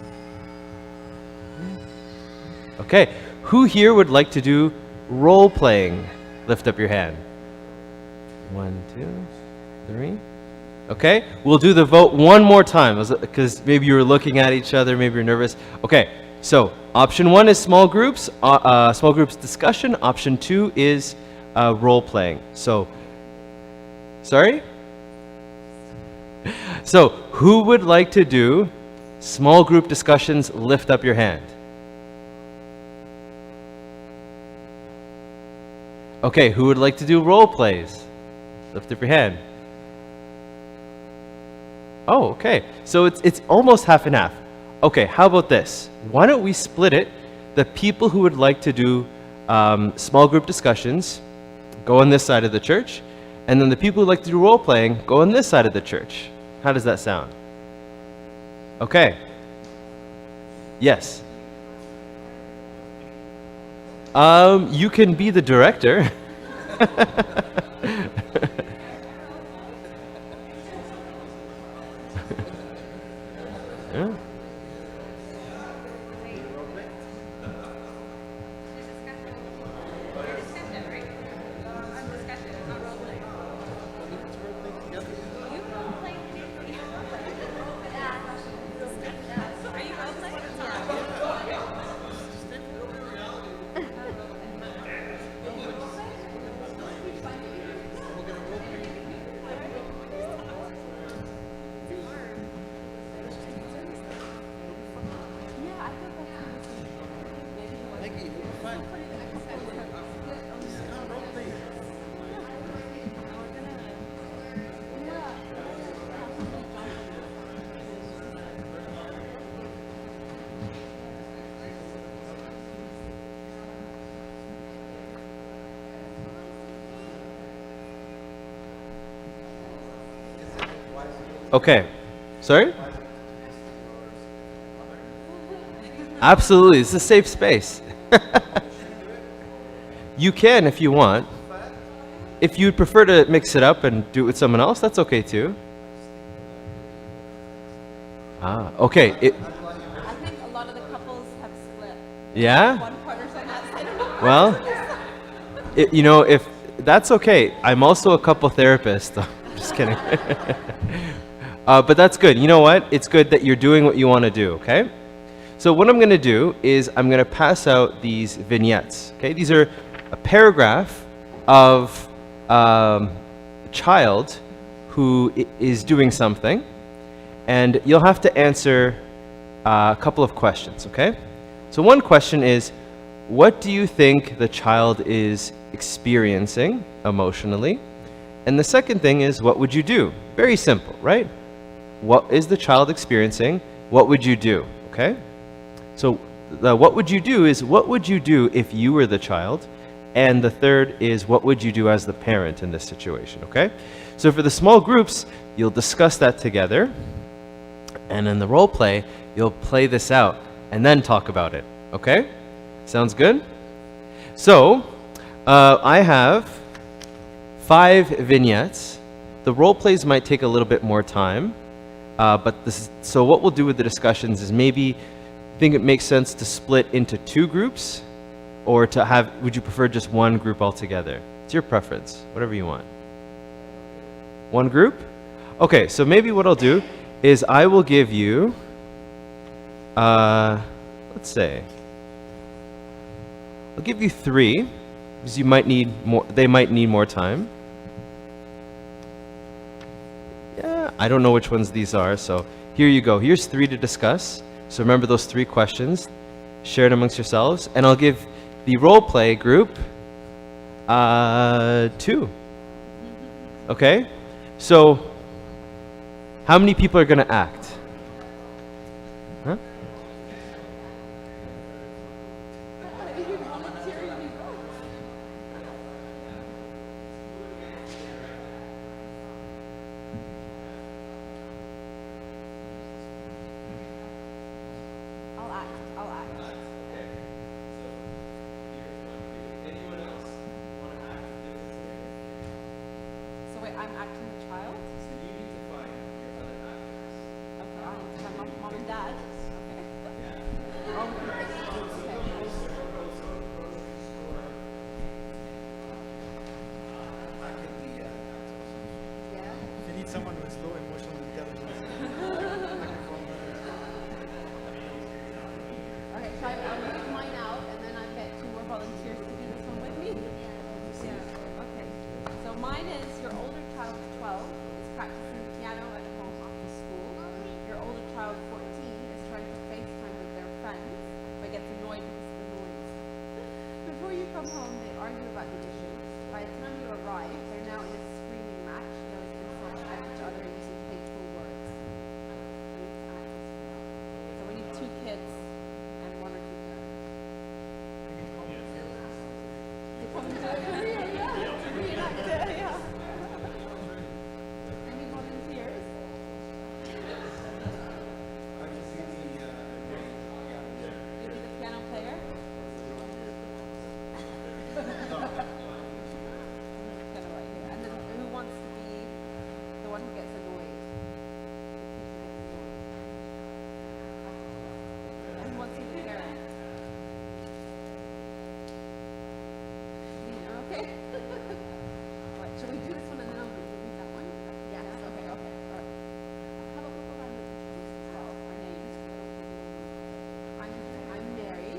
Okay, who here would like to do role playing? Lift up your hand. 1, 2, 3. Okay, we'll do the vote one more time because maybe you were looking at each other, maybe you're nervous. Okay, so option 1 is small groups discussion. Option 2 is role playing. So, sorry? So, who would like to do small group discussions? Lift up your hand. Okay, who would like to do role plays? Lift up your hand. Oh, okay. So it's almost half and half. Okay, how about this? Why don't we split it? The people who would like to do small group discussions go on this side of the church, and then the people who like to do role playing go on this side of the church. How does that sound? Okay. Yes. You can be the director. Yeah. Okay. Sorry? Absolutely. It's a safe space. You can if you want. If you'd prefer to mix it up and do it with someone else, that's okay too. Okay. I think a lot of the couples have split. Yeah? One partner's on that side and one Well, partner's on this side. you know, if that's okay. I'm also a couple therapist. Just kidding. But that's good. You know what? It's good that you're doing what you want to do, okay? So what I'm going to do is I'm going to pass out these vignettes, okay? These are a paragraph of a child who is doing something, and you'll have to answer a couple of questions, okay? So one question is, what do you think the child is experiencing emotionally? And the second thing is, what would you do? Very simple, right? What is the child experiencing? What would you do? Okay? So the what would you do is, what would you do if you were the child? And the third is, what would you do as the parent in this situation? Okay? So for the small groups, you'll discuss that together. And in the role play, you'll play this out and then talk about it. Okay? Sounds good? So, I have 5 vignettes. The role plays might take a little bit more time. So what we'll do with the discussions is maybe think it makes sense to split into 2 groups, or to have, would you prefer just one group altogether? It's your preference, whatever you want. One group? Okay, so maybe what I'll do is I will give you, let's say, I'll give you 3, because you might need more, they might need more time. Yeah, I don't know which ones these are, so here you go. Here's 3 to discuss. So remember those 3 questions, share it amongst yourselves, and I'll give the role play group 2. Okay? So how many people are going to act? Huh? I'll act. So wait, I'm acting the child? Okay, I'm mom and dad. Okay. If you need someone with low emotional intelligence. Okay, so I'll move mine out, and then I'll get 2 more volunteers to do this one with me. Yeah. Okay. So mine is your older child, 12, is practicing piano at home after school. Your older child, 14, is trying to FaceTime with their friends, but gets annoyed because of the noise. Before you come home, they argue about the dishes. By the time you arrive, they're now in a screaming match, yelling insults at each other using hateful words. So we need 2 kids and 1 or 2 parents. They come into a career, yeah. To reenact it, yeah. Any volunteers? You'll be the piano player? Piano right here. And then who wants to be the one who gets annoyed? And who wants to be the parent? Okay. Alright, should we do this one and then I'll read that one? Yes. Okay, okay. Alright. How about people that need to introduce themselves, our names? I'm Mary.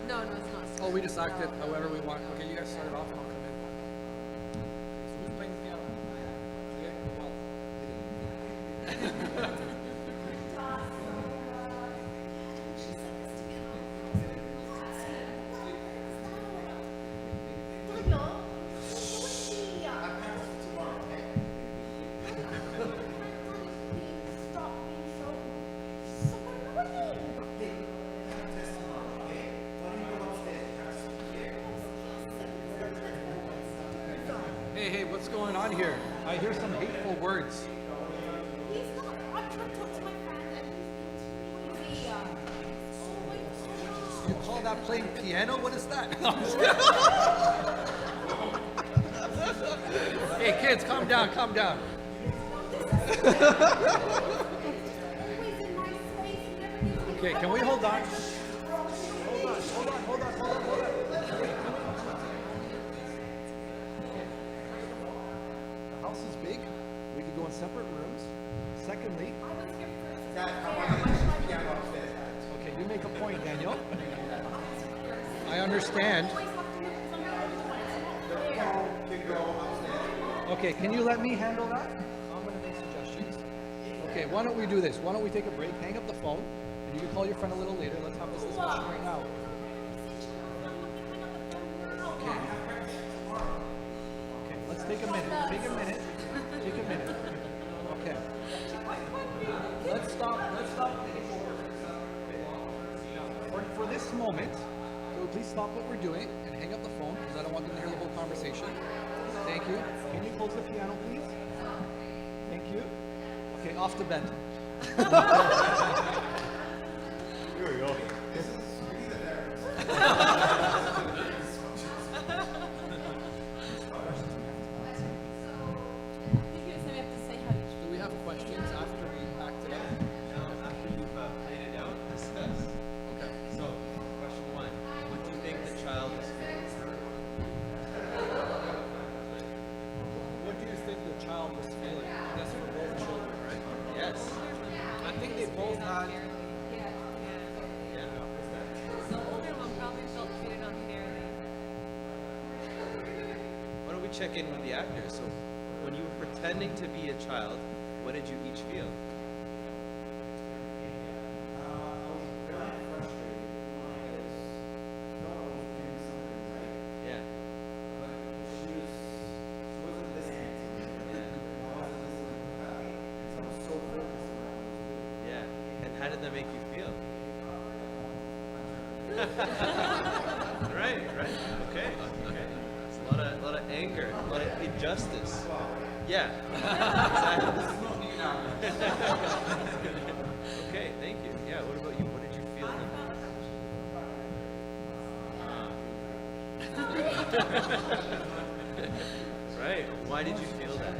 No, it's not. Oh, we just acted however we want. Okay, you guys started off and I'll come in. So who's playing the piano? Stop being so annoying. going on here? I hear some hateful words. He's not. I'm trying to talk to my friend and he's being too noisy. You call that playing piano? What is that? Hey kids, calm down, calm down. Okay, can we hold on? Hold on. The house is big. We could go in separate rooms. Secondly, okay, you make a point, Daniel. I understand. Okay, can you let me handle that? I'm going to make suggestions. Okay, why don't we do this? Why don't we take a break, hang up the phone, and you can call your friend a little later. Let's have this discussion right now. Okay. Okay, let's take a minute. Take a minute. Okay. Let's stop. For this moment, so please stop what we're doing and hang up the phone because I don't want them to hear the whole conversation. Thank you. Can you close the piano, please? Thank you. Okay, off to bed. Here we go. Do we have questions after we packed it up? After you've laid it out, discuss. Okay. So, question one. What do you think the child is feeling? What do you think the child was feeling? That's for both children, right? Yes. I think they both had. Yeah. The older one probably felt treated unfairly. Why don't we check in with the actors? So, when you were pretending to be a child, what did you each feel? Yeah. Yeah. And how did that make you feel? Right. Okay. It's a lot of anger, a lot of injustice. Yeah. Exactly. Okay, thank you. Yeah, what about you? What did you feel? Right. Why did you feel that?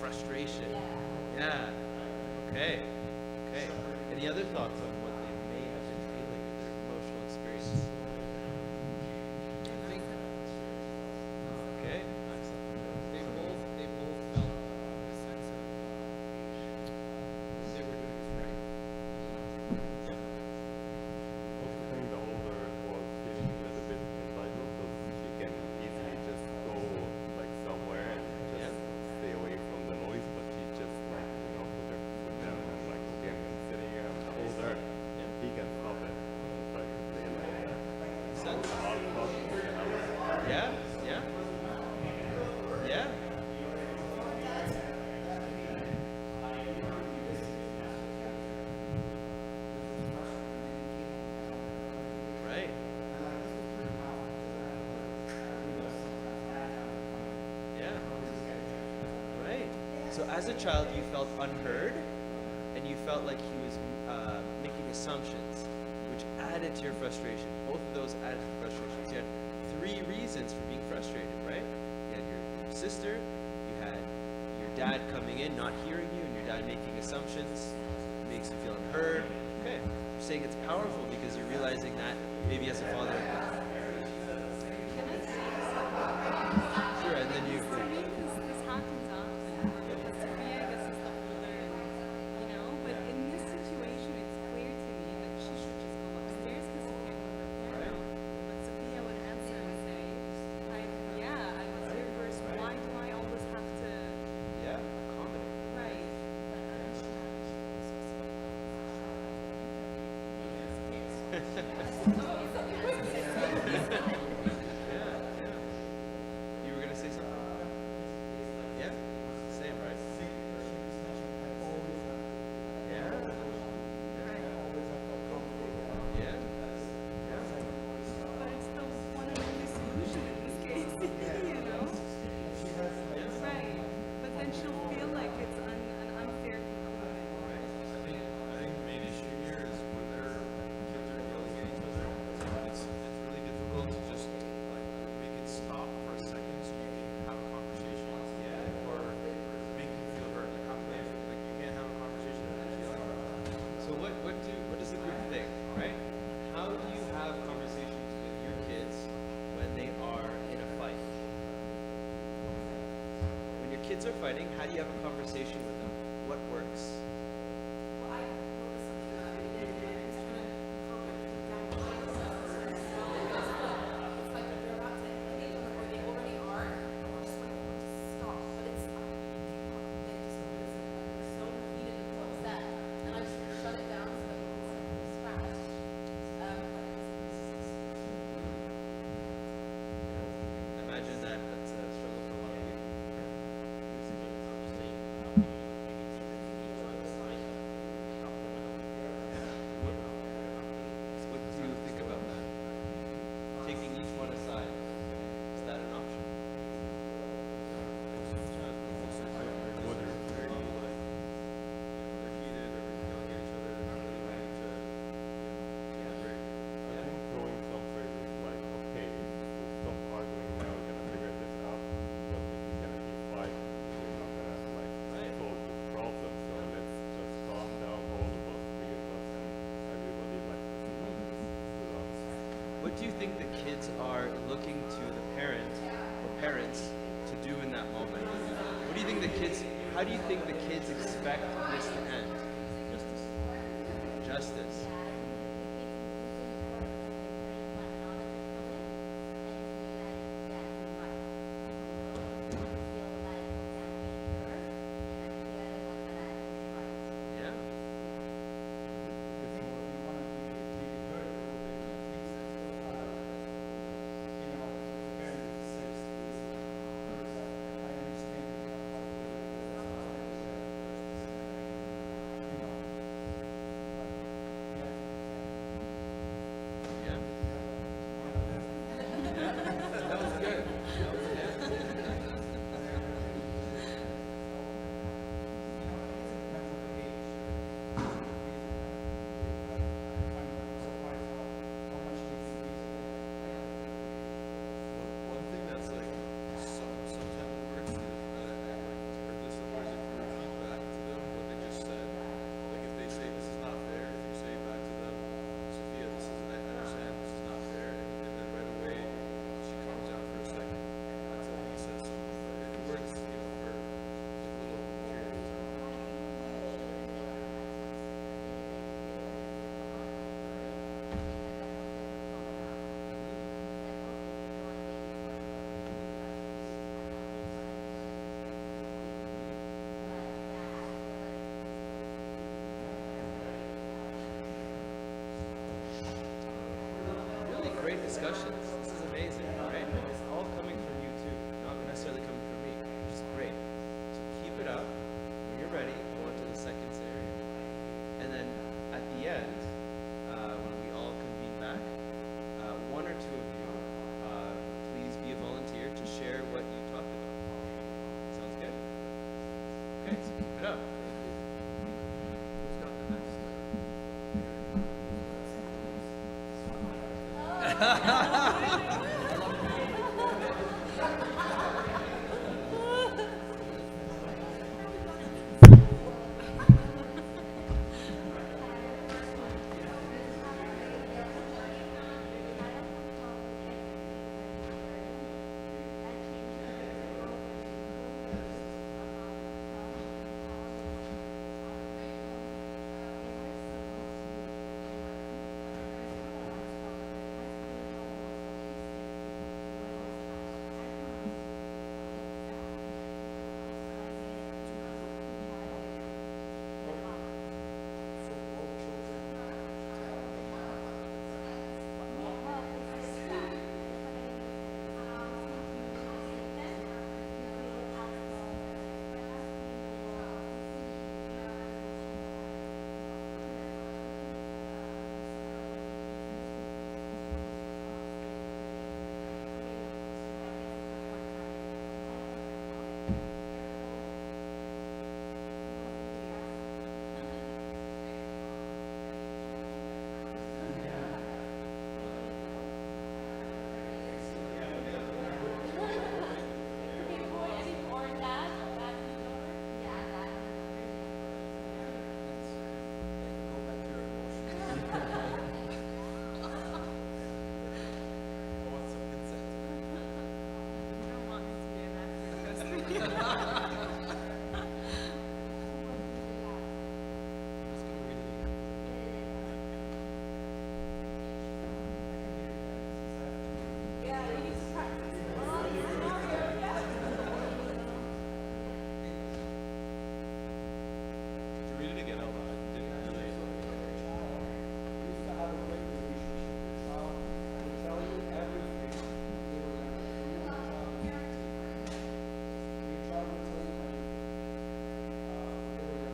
Frustration. Yeah. Okay. Any other thoughts on what they may have been feeling in their emotional experience? I think Okay. they both felt a sense of they were doing this right. Also think the older was feeling a little bit entitled because she can easily just go like somewhere and just stay away from the noise, but she just like, put her foot down and like, okay, I'm sitting here. And the older, he can stop it. Like, they like, Sense? hard stop. Yeah. Right. Yeah. Right. So as a child, you felt unheard, and you felt like he was making assumptions, which added to your frustration. Both of those added to frustrations. You had three reasons for being frustrated, right? You had your sister, you had your dad coming in, not hearing you, and your dad making assumptions. It makes you feel unheard. Okay. You're saying it's powerful because you're realizing that maybe as a father. Sure, and then you. For me, this happens often. Sophia, I guess, is the older, but in this situation, it's clear to me that she should just go upstairs because he can't go to the piano. But Sophia would answer and say, I was here first. Why do I always have to? Yeah, accommodate. Right. You were gonna say something? Yeah? Same, right? Yeah. then she'll feel like it's an unfair component. I think the main issue here is when kids are yelling at each other, it's really difficult to just like make it stop for a second so you can have a conversation. Yeah. Or make them feel heard. Like how can they like you can't have a conversation if you're yelling. So what does the group think, right? How do you have conversations with your kids when they are in a fight? When your kids are fighting, how do you have a conversation with them? What works? Imagine that that's a struggle for a lot of people. What do you think about that? Taking each one aside, is that an option? Sometimes when they're very like they're heated or yelling at each other, they're not really ready to break. I think going somewhere is like, okay, stop arguing now, we're gonna figure this out, but this is gonna be fight, we're not gonna like solve the problem, so let's just calm down, all of us, three of us, and everybody like relax. What do you think the kids are looking to the parent or parents to do in that moment? What do you think the kids, how do you think the kids expect this to end? Justice. Yeah. Yeah. That was good. That was good. One thing that's like sometimes works is that I like heard this somewhere is if you repeat back to them what they just said. Like if they say this is not fair, if you say back to them, Sophia, this is I understand this is not fair, and then right away she calms down for a second until he says something. But it works, for a little period of time. Really great discussions. This is amazing, right? It's all coming from you too, not necessarily coming from me, which is great. So keep it up. When you're ready, go into the second area. And then at the end, when we all convene back, one or two of you, please be a volunteer to share what you talked about. Sounds good? Okay, so keep it up. Who's got the next? to get out. I didn't really. We used to have a great relationship. The child would tell you everything they were going to do. Your child would tell you everything. They were going to.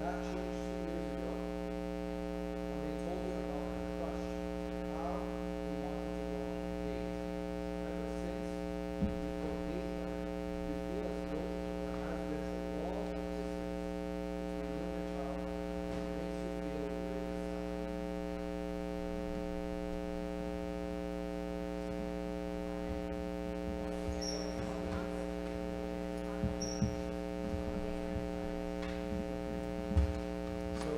That changed 2 years ago when they told me about her crush, how we wanted to go on a date. Ever since we could meet her, we feel as though there has been a wall of distance between you and your child, and it makes you feel really distant. So,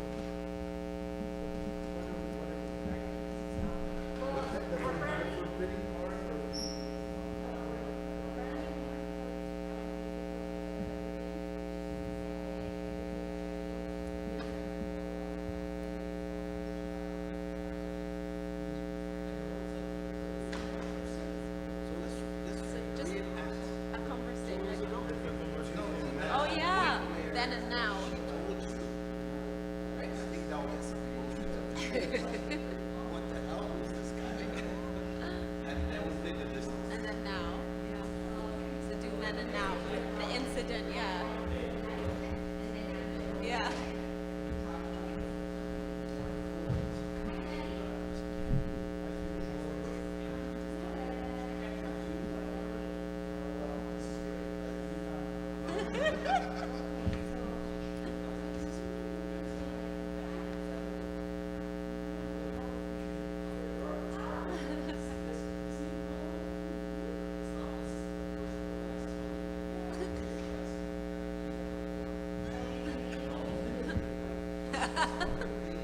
Just a conversation. Oh yeah, then and now. I think that was what the hell was this guy? And then we did this. And then now. Yeah. So do then and now. The incident, yeah. Yeah.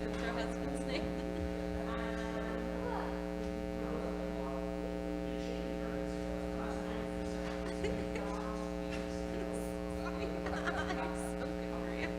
That's her husband's name. So good for you.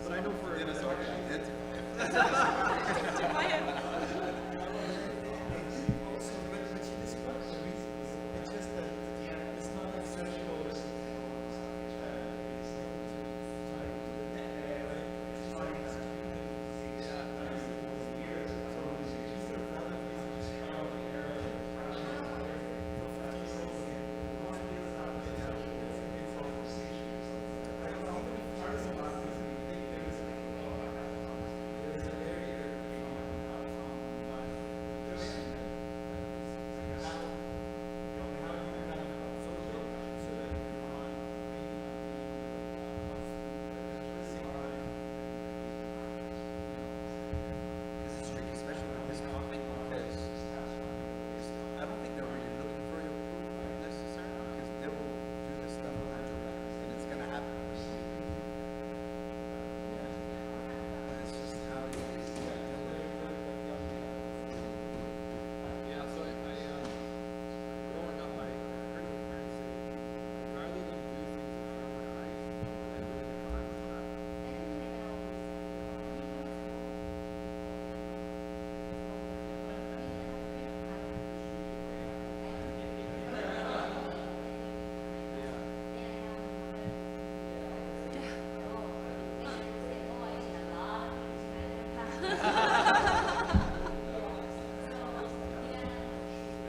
But I know for Dennis already identified. This is tricky, especially with this topic, because I don't think they're really looking for your approval necessarily, because they will do this stuff behind your back, and it's gonna happen. It's just how you deal with it. Yeah, so growing up, I heard my parents say, rather than do things in front of my eyes, I do it behind my back.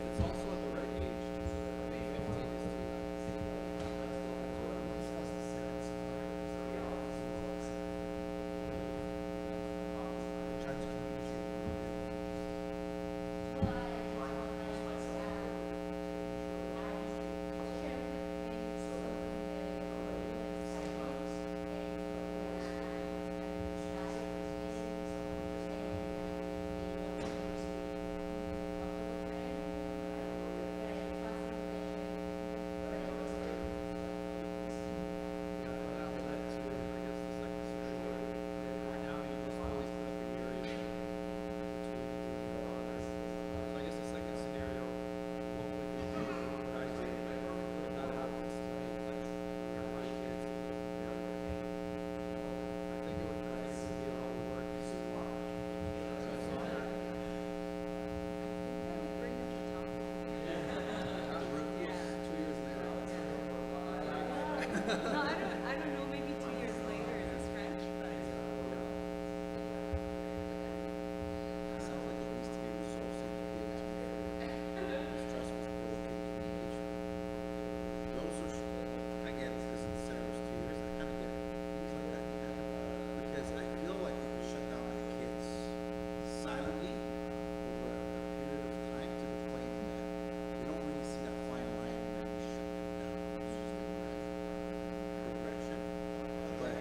It's also at the right age, too. I mean, 15 is too after that, too, I guess the second scenario, right now you just always put up your area between your father. So I guess the second scenario, what would you do? What would I do if that happens to me? Like, my kids, I think it would kind of be a lot of work. So it's not the root was 2 years later. No, I don't know, maybe 2 years later is a stretch, but It sounds like it needs to be resolved so you can be able to trust was broken communication. Those are, again, this is scenarios 2 years, I kind of get things like that can happen. Because I feel like if you shut down my kids silently over a period of time to the point that they don't really see that fine line when you shut them down. It's just progression. But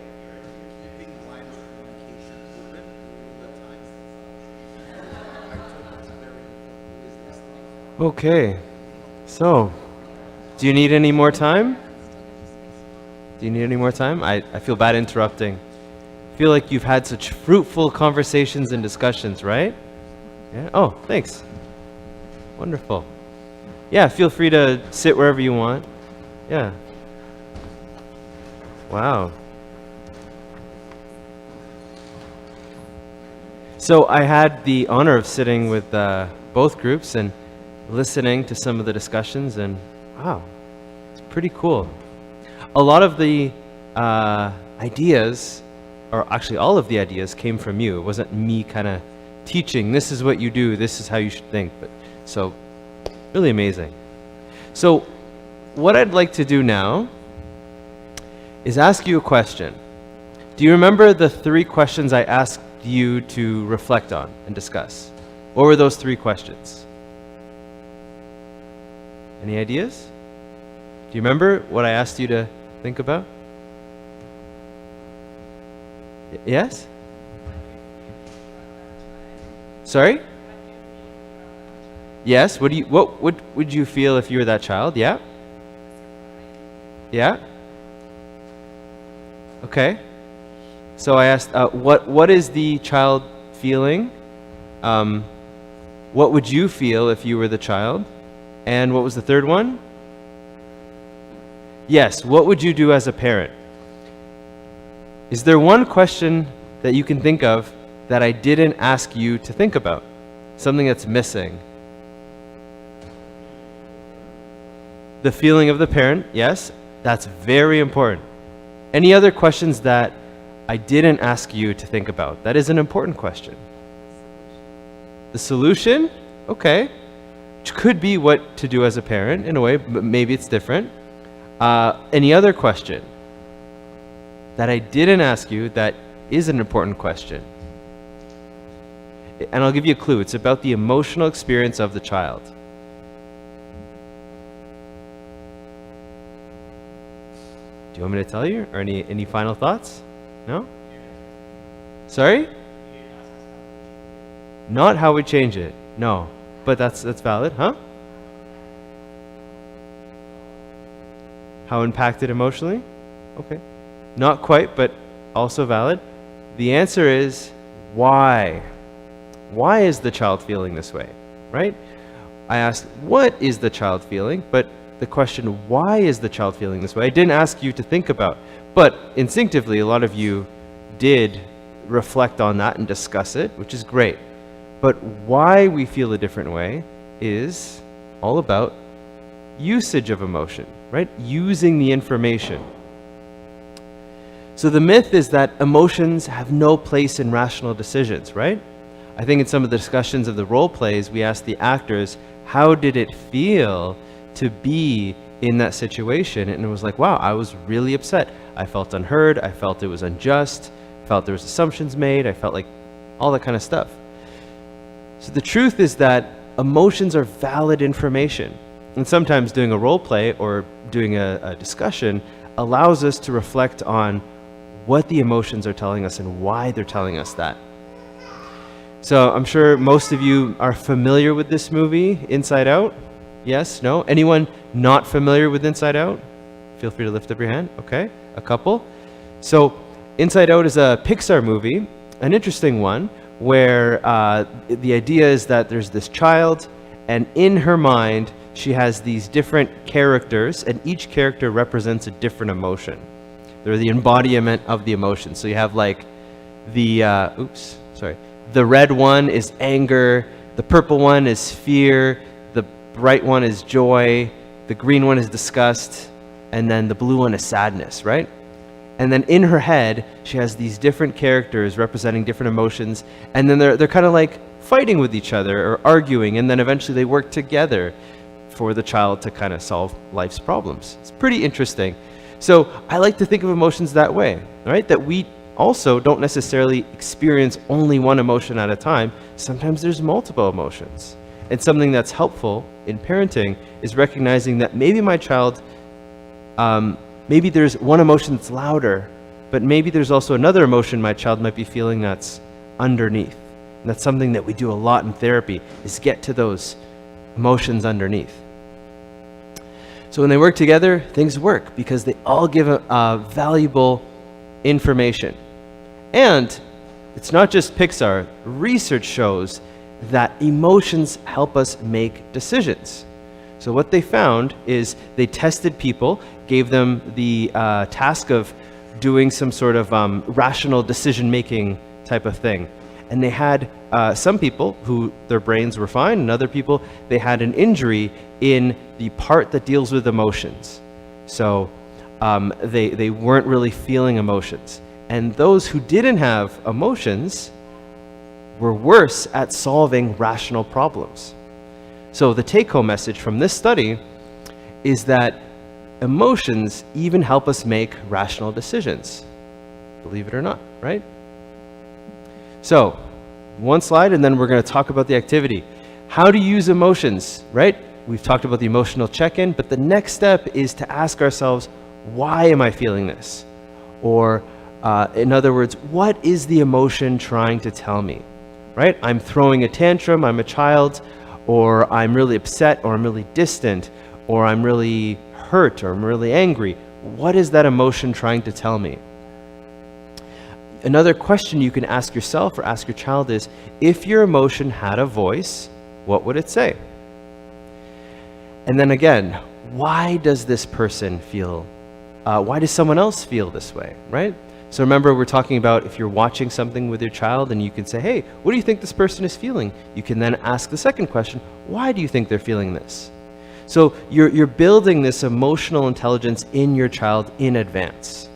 keeping the line of communication open during the time, I took that's very important. Is listening. Okay. So, do you need any more time? Do you need any more time? I feel bad interrupting. I feel like you've had such fruitful conversations and discussions, right? Yeah. Oh, thanks. Wonderful. Yeah, feel free to sit wherever you want. Yeah. Wow. So I had the honor of sitting with both groups and listening to some of the discussions, and wow, it's pretty cool. A lot of the ideas, or actually all of the ideas, came from you. It wasn't me kind of teaching, this is what you do, this is how you should think. But so, really amazing. So what I'd like to do now is ask you a question. Do you remember the 3 questions I asked you to reflect on and discuss? What were those 3 questions? Any ideas? Do you remember what I asked you to think about? Yes? Sorry? Yes, what would you feel if you were that child? Yeah? Yeah? Okay. So I asked, what is the child feeling? What would you feel if you were the child? And what was the third one? Yes, what would you do as a parent? Is there one question that you can think of that I didn't ask you to think about? Something that's missing? The feeling of the parent, yes, that's very important. Any other questions that I didn't ask you to think about? That is an important question. The solution? Okay. Which could be what to do as a parent in a way, but maybe it's different. Any other question that I didn't ask you that is an important question? And I'll give you a clue. It's about the emotional experience of the child. Do you want me to tell you? Or any final thoughts? No? Sorry? Not how we change it. No. But that's valid, huh? How impacted emotionally? Okay. Not quite, but also valid. The answer is why? Why is the child feeling this way, right? I asked, what is the child feeling? But the question, why is the child feeling this way? I didn't ask you to think about, but instinctively, a lot of you did reflect on that and discuss it, which is great. But why we feel a different way is all about usage of emotion, right? Using the information. So the myth is that emotions have no place in rational decisions, right? I think in some of the discussions of the role plays, we asked the actors, how did it feel to be in that situation? And it was like, wow, I was really upset. I felt unheard. I felt it was unjust. I felt there was assumptions made. I felt like all that kind of stuff. So the truth is that emotions are valid information. And sometimes doing a role play or doing a discussion allows us to reflect on what the emotions are telling us and why they're telling us that. So I'm sure most of you are familiar with this movie, Inside Out. Yes? No? Anyone not familiar with Inside Out? Feel free to lift up your hand. Okay, a couple. So Inside Out is a Pixar movie, an interesting one, where the idea is that there's this child, and in her mind, she has these different characters, and each character represents a different emotion. They're the embodiment of the emotion. So you have like the, the red one is anger, the purple one is fear, the bright one is joy, the green one is disgust, and then the blue one is sadness, right? And then in her head, she has these different characters representing different emotions, and then they're kind of like fighting with each other or arguing, and then eventually they work together for the child to kind of solve life's problems. It's pretty interesting. So I like to think of emotions that way, right? That we also don't necessarily experience only one emotion at a time. Sometimes there's multiple emotions. And something that's helpful in parenting is recognizing that maybe my child, maybe there's one emotion that's louder, but maybe there's also another emotion my child might be feeling that's underneath. And that's something that we do a lot in therapy, is get to those emotions underneath. So when they work together, things work because they all give valuable information. And it's not just Pixar. Research shows that emotions help us make decisions. So what they found is they tested people, gave them the task of doing some sort of rational decision-making type of thing. And they had some people who their brains were fine, and other people, they had an injury in the part that deals with emotions. So they weren't really feeling emotions. And those who didn't have emotions were worse at solving rational problems. So the take-home message from this study is that emotions even help us make rational decisions. Believe it or not, right? So, one slide and then we're going to talk about the activity. How to use emotions, right? We've talked about the emotional check-in, but the next step is to ask ourselves, why am I feeling this? Or in other words, what is the emotion trying to tell me, right? I'm throwing a tantrum, I'm a child, or I'm really upset, or I'm really distant, or I'm really hurt, or I'm really angry. What is that emotion trying to tell me? Another question you can ask yourself or ask your child is, if your emotion had a voice, what would it say? And then again, why does this person feel, why does someone else feel this way, right? So remember, we're talking about if you're watching something with your child and you can say, hey, what do you think this person is feeling? You can then ask the second question, why do you think they're feeling this? So you're building this emotional intelligence in your child in advance,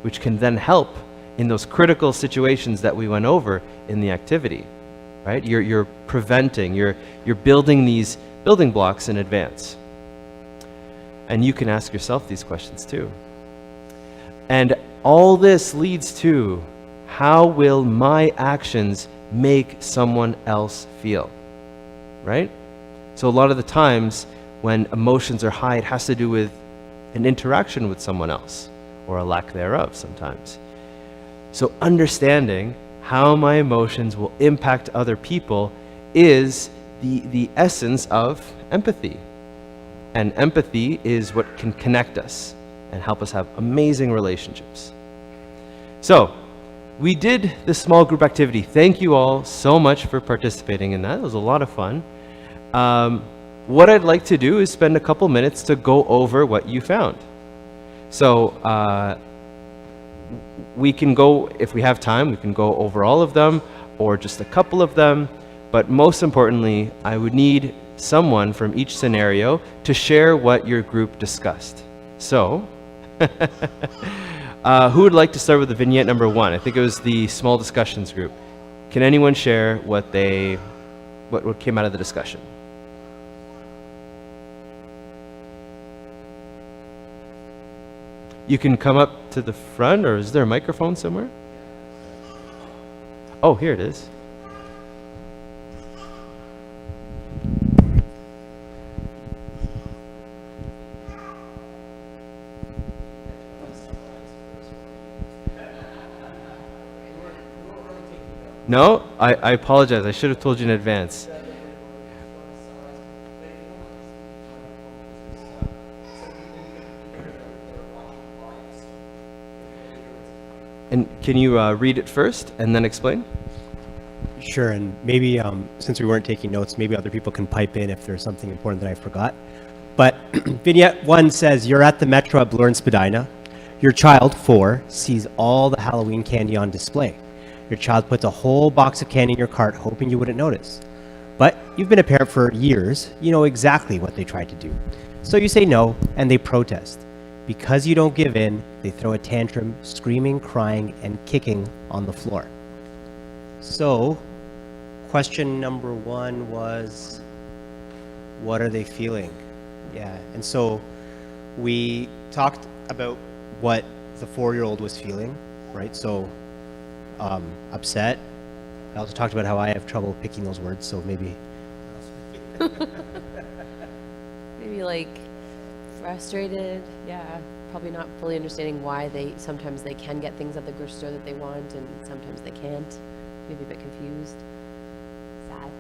which can then help in those critical situations that we went over in the activity, right? You're preventing, you're building these building blocks in advance. And you can ask yourself these questions too. And all this leads to, how will my actions make someone else feel, right? So a lot of the times when emotions are high, it has to do with an interaction with someone else, or a lack thereof sometimes. So understanding how my emotions will impact other people is the essence of empathy. And empathy is what can connect us and help us have amazing relationships. So, we did this small group activity. Thank you all so much for participating in that. It was a lot of fun. What I'd like to do is spend a couple minutes to go over what you found. So, we can go, if we have time, we can go over all of them or just a couple of them. But most importantly, I would need someone from each scenario to share what your group discussed. So, who would like to start with the vignette number 1? I think it was the small discussions group. Can anyone share what came out of the discussion? You can come up to the front, or is there a microphone somewhere? Oh, here it is. No, I apologize. I should have told you in advance. And can you read it first and then explain? Sure, and maybe since we weren't taking notes, maybe other people can pipe in if there's something important that I forgot. But vignette 1 says, you're at the Metro at Bloor and Spadina. Your child, 4, sees all the Halloween candy on display. Your child puts a whole box of candy in your cart, hoping you wouldn't notice. But you've been a parent for years. You know exactly what they tried to do. So you say no, and they protest. Because you don't give in, they throw a tantrum, screaming, crying, and kicking on the floor. So, question number 1 was, what are they feeling? Yeah, and so we talked about what the 4-year-old was feeling, right? So, upset. I also talked about how I have trouble picking those words, so maybe. Maybe like frustrated, yeah. Probably not fully understanding why sometimes they can get things at the grocery store that they want and sometimes they can't. Maybe a bit confused, sad.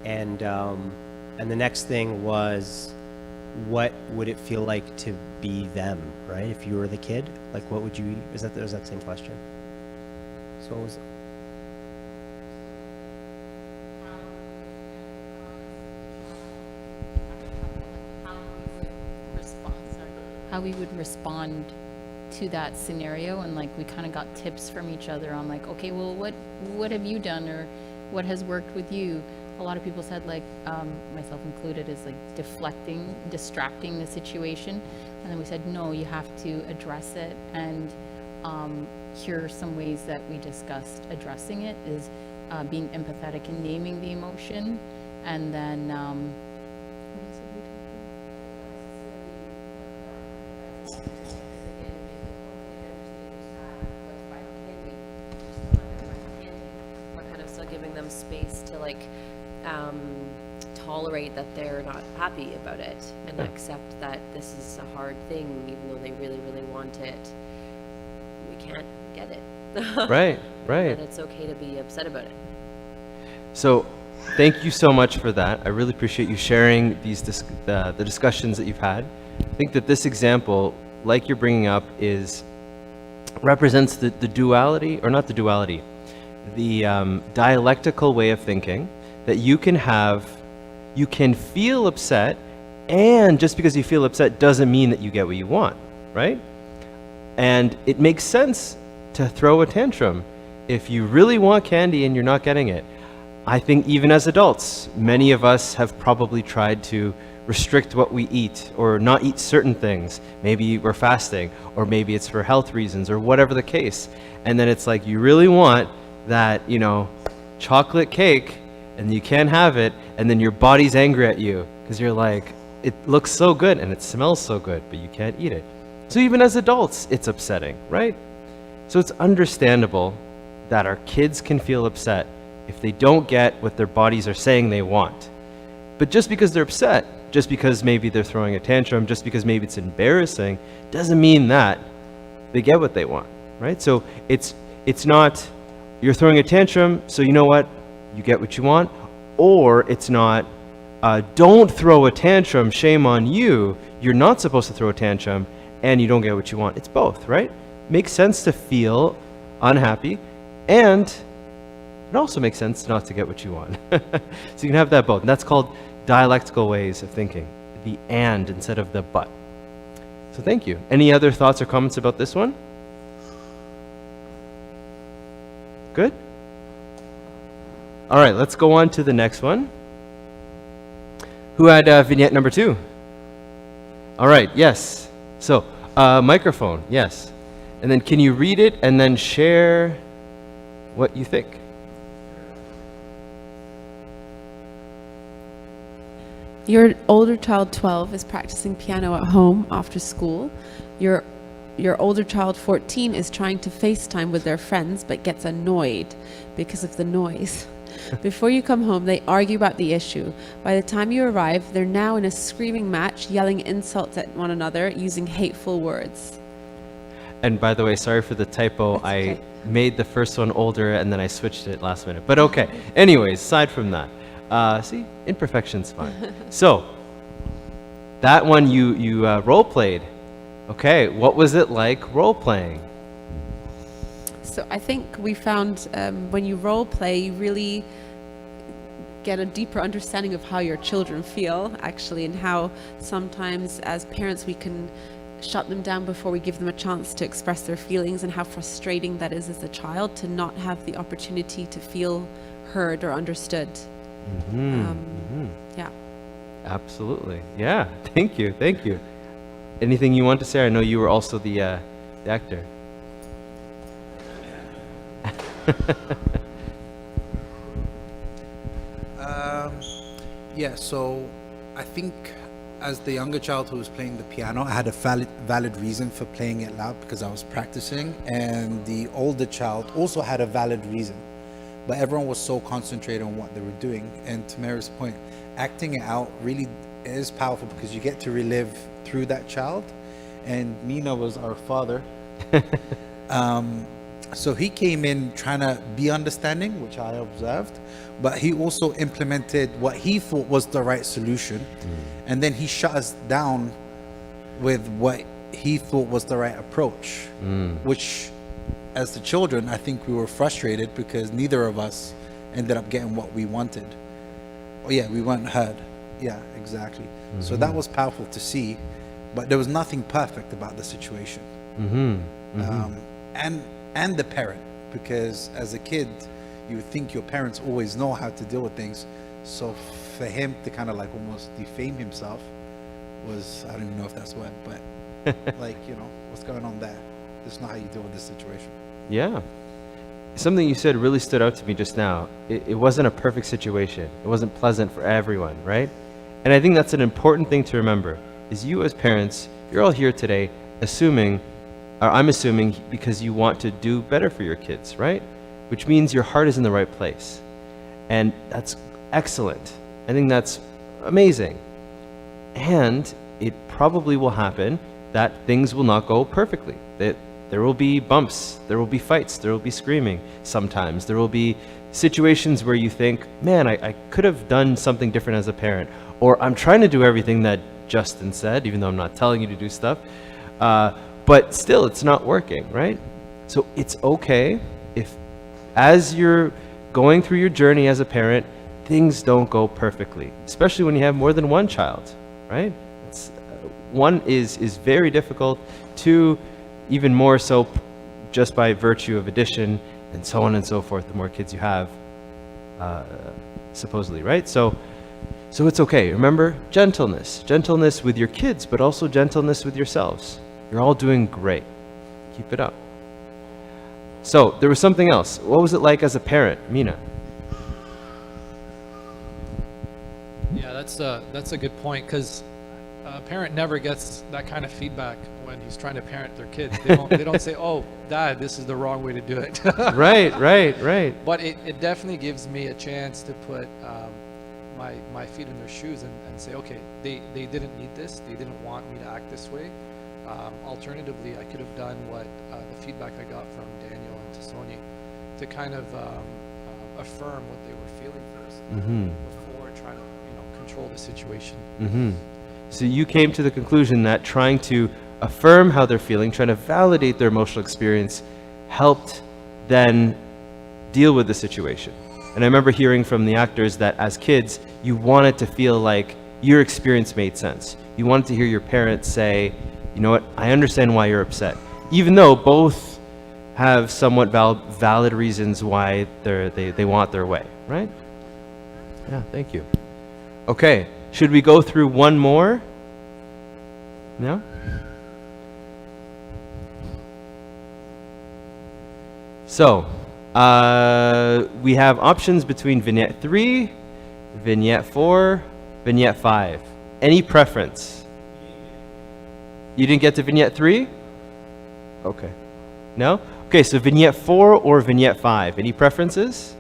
And the next thing was, what would it feel like to be them, right? If you were the kid, like what would you, was that the same question? So what was, how we would respond to that scenario, and like we kind of got tips from each other on like, okay, well, what have you done, or what has worked with you? A lot of people said, like, myself included, is like deflecting, distracting the situation. And then we said, no, you have to address it. And here are some ways that we discussed addressing it is being empathetic and naming the emotion. And then, what else did we We're kind of still giving them space to like tolerate that they're not happy about it and accept that this is a hard thing, even though they really, really want it. We can't get it. Right. And it's okay to be upset about it. So, thank you so much for that. I really appreciate you sharing these the discussions that you've had. I think that this example, like you're bringing up, represents the duality, or not the duality, the dialectical way of thinking that you can feel upset, and just because you feel upset doesn't mean that you get what you want, right? And it makes sense to throw a tantrum if you really want candy and you're not getting it. I think even as adults, many of us have probably tried to restrict what we eat or not eat certain things. Maybe we're fasting, or maybe it's for health reasons, or whatever the case. And then it's like you really want that, chocolate cake, and you can't have it, and then your body's angry at you because you're like, it looks so good and it smells so good, but you can't eat it. So even as adults, it's upsetting, right? So it's understandable that our kids can feel upset if they don't get what their bodies are saying they want. But just because they're upset, just because maybe they're throwing a tantrum, just because maybe it's embarrassing, doesn't mean that they get what they want, right? So it's not, you're throwing a tantrum, so you know what? You get what you want. Or it's not, don't throw a tantrum, shame on you. You're not supposed to throw a tantrum, and you don't get what you want. It's both, right? Makes sense to feel unhappy, and it also makes sense not to get what you want. So you can have that both. And that's called dialectical ways of thinking. The and instead of the but. So thank you. Any other thoughts or comments about this one? Good? All right, let's go on to the next one. Who had vignette number 2? All right, yes. So, microphone, yes. And then can you read it and then share what you think? Your older child, 12, is practicing piano at home after school. Your older child, 14, is trying to FaceTime with their friends but gets annoyed because of the noise. Before you come home, they argue about the issue. By the time you arrive, they're now in a screaming match, yelling insults at one another, using hateful words. And by the way, sorry for the typo. I made the first one older and then I switched it last minute. But okay. Anyways, aside from that, see, imperfection's fine. So, that one you role played. Okay, what was it like role playing? So I think we found when you role play, you really get a deeper understanding of how your children feel, actually, and how sometimes as parents we can shut them down before we give them a chance to express their feelings, and how frustrating that is as a child to not have the opportunity to feel heard or understood. Yeah. Absolutely. Yeah. Thank you. Thank you. Anything you want to say? I know you were also the actor. Yeah, so I think as the younger child who was playing the piano, I had a valid reason for playing it loud because I was practicing, and the older child also had a valid reason, but everyone was so concentrated on what they were doing. And to Mary's point, acting it out really is powerful because you get to relive through that child. And Mina was our father. So he came in trying to be understanding, which I observed, but he also implemented what he thought was the right solution. And then he shut us down with what he thought was the right approach, which as the children, I think we were frustrated because neither of us ended up getting what we wanted. Oh yeah, we weren't heard. Yeah, exactly. So that was powerful to see, but there was nothing perfect about the situation. And the parent, because as a kid, you would think your parents always know how to deal with things. So for him to kind of like almost defame himself was, I don't even know if that's a word, but like, what's going on there? This is not how you deal with this situation. Yeah. Something you said really stood out to me just now. It wasn't a perfect situation. It wasn't pleasant for everyone, right? And I think that's an important thing to remember, is you as parents, you're all here today assuming, or I'm assuming, because you want to do better for your kids, right? Which means your heart is in the right place. And that's excellent. I think that's amazing. And it probably will happen that things will not go perfectly. That there will be bumps, there will be fights, there will be screaming sometimes. There will be situations where you think, man, I could have done something different as a parent. Or I'm trying to do everything that Justin said, even though I'm not telling you to do stuff. But still, it's not working, right? So it's okay if, as you're going through your journey as a parent, things don't go perfectly, especially when you have more than one child, right? One is very difficult. Two, even more so just by virtue of addition and so on and so forth, the more kids you have, supposedly, right? So it's okay. Remember, gentleness with your kids, but also gentleness with yourselves. You're all doing great. Keep it up. So there was something else. What was it like as a parent, Mina? Yeah, that's a good point, because a parent never gets that kind of feedback when he's trying to parent their kids. They don't say, "Oh, Dad, this is the wrong way to do it." Right. But it definitely gives me a chance to put my feet in their shoes and say, okay, they didn't need this. They didn't want me to act this way. Alternatively, I could have done what the feedback I got from Daniel and Tassoni to kind of affirm what they were feeling first before trying to control the situation. So you came to the conclusion that trying to affirm how they're feeling, trying to validate their emotional experience, helped then deal with the situation. And I remember hearing from the actors that as kids, you wanted to feel like your experience made sense. You wanted to hear your parents say, you know what, I understand why you're upset. Even though both have somewhat valid reasons why they want their way, right? Yeah, thank you. Okay, should we go through one more? No? So, we have options between Vignette 3, Vignette 4, Vignette 5. Any preference? You didn't get to Vignette 3? Okay. No? Okay, so Vignette 4 or Vignette 5. Any preferences?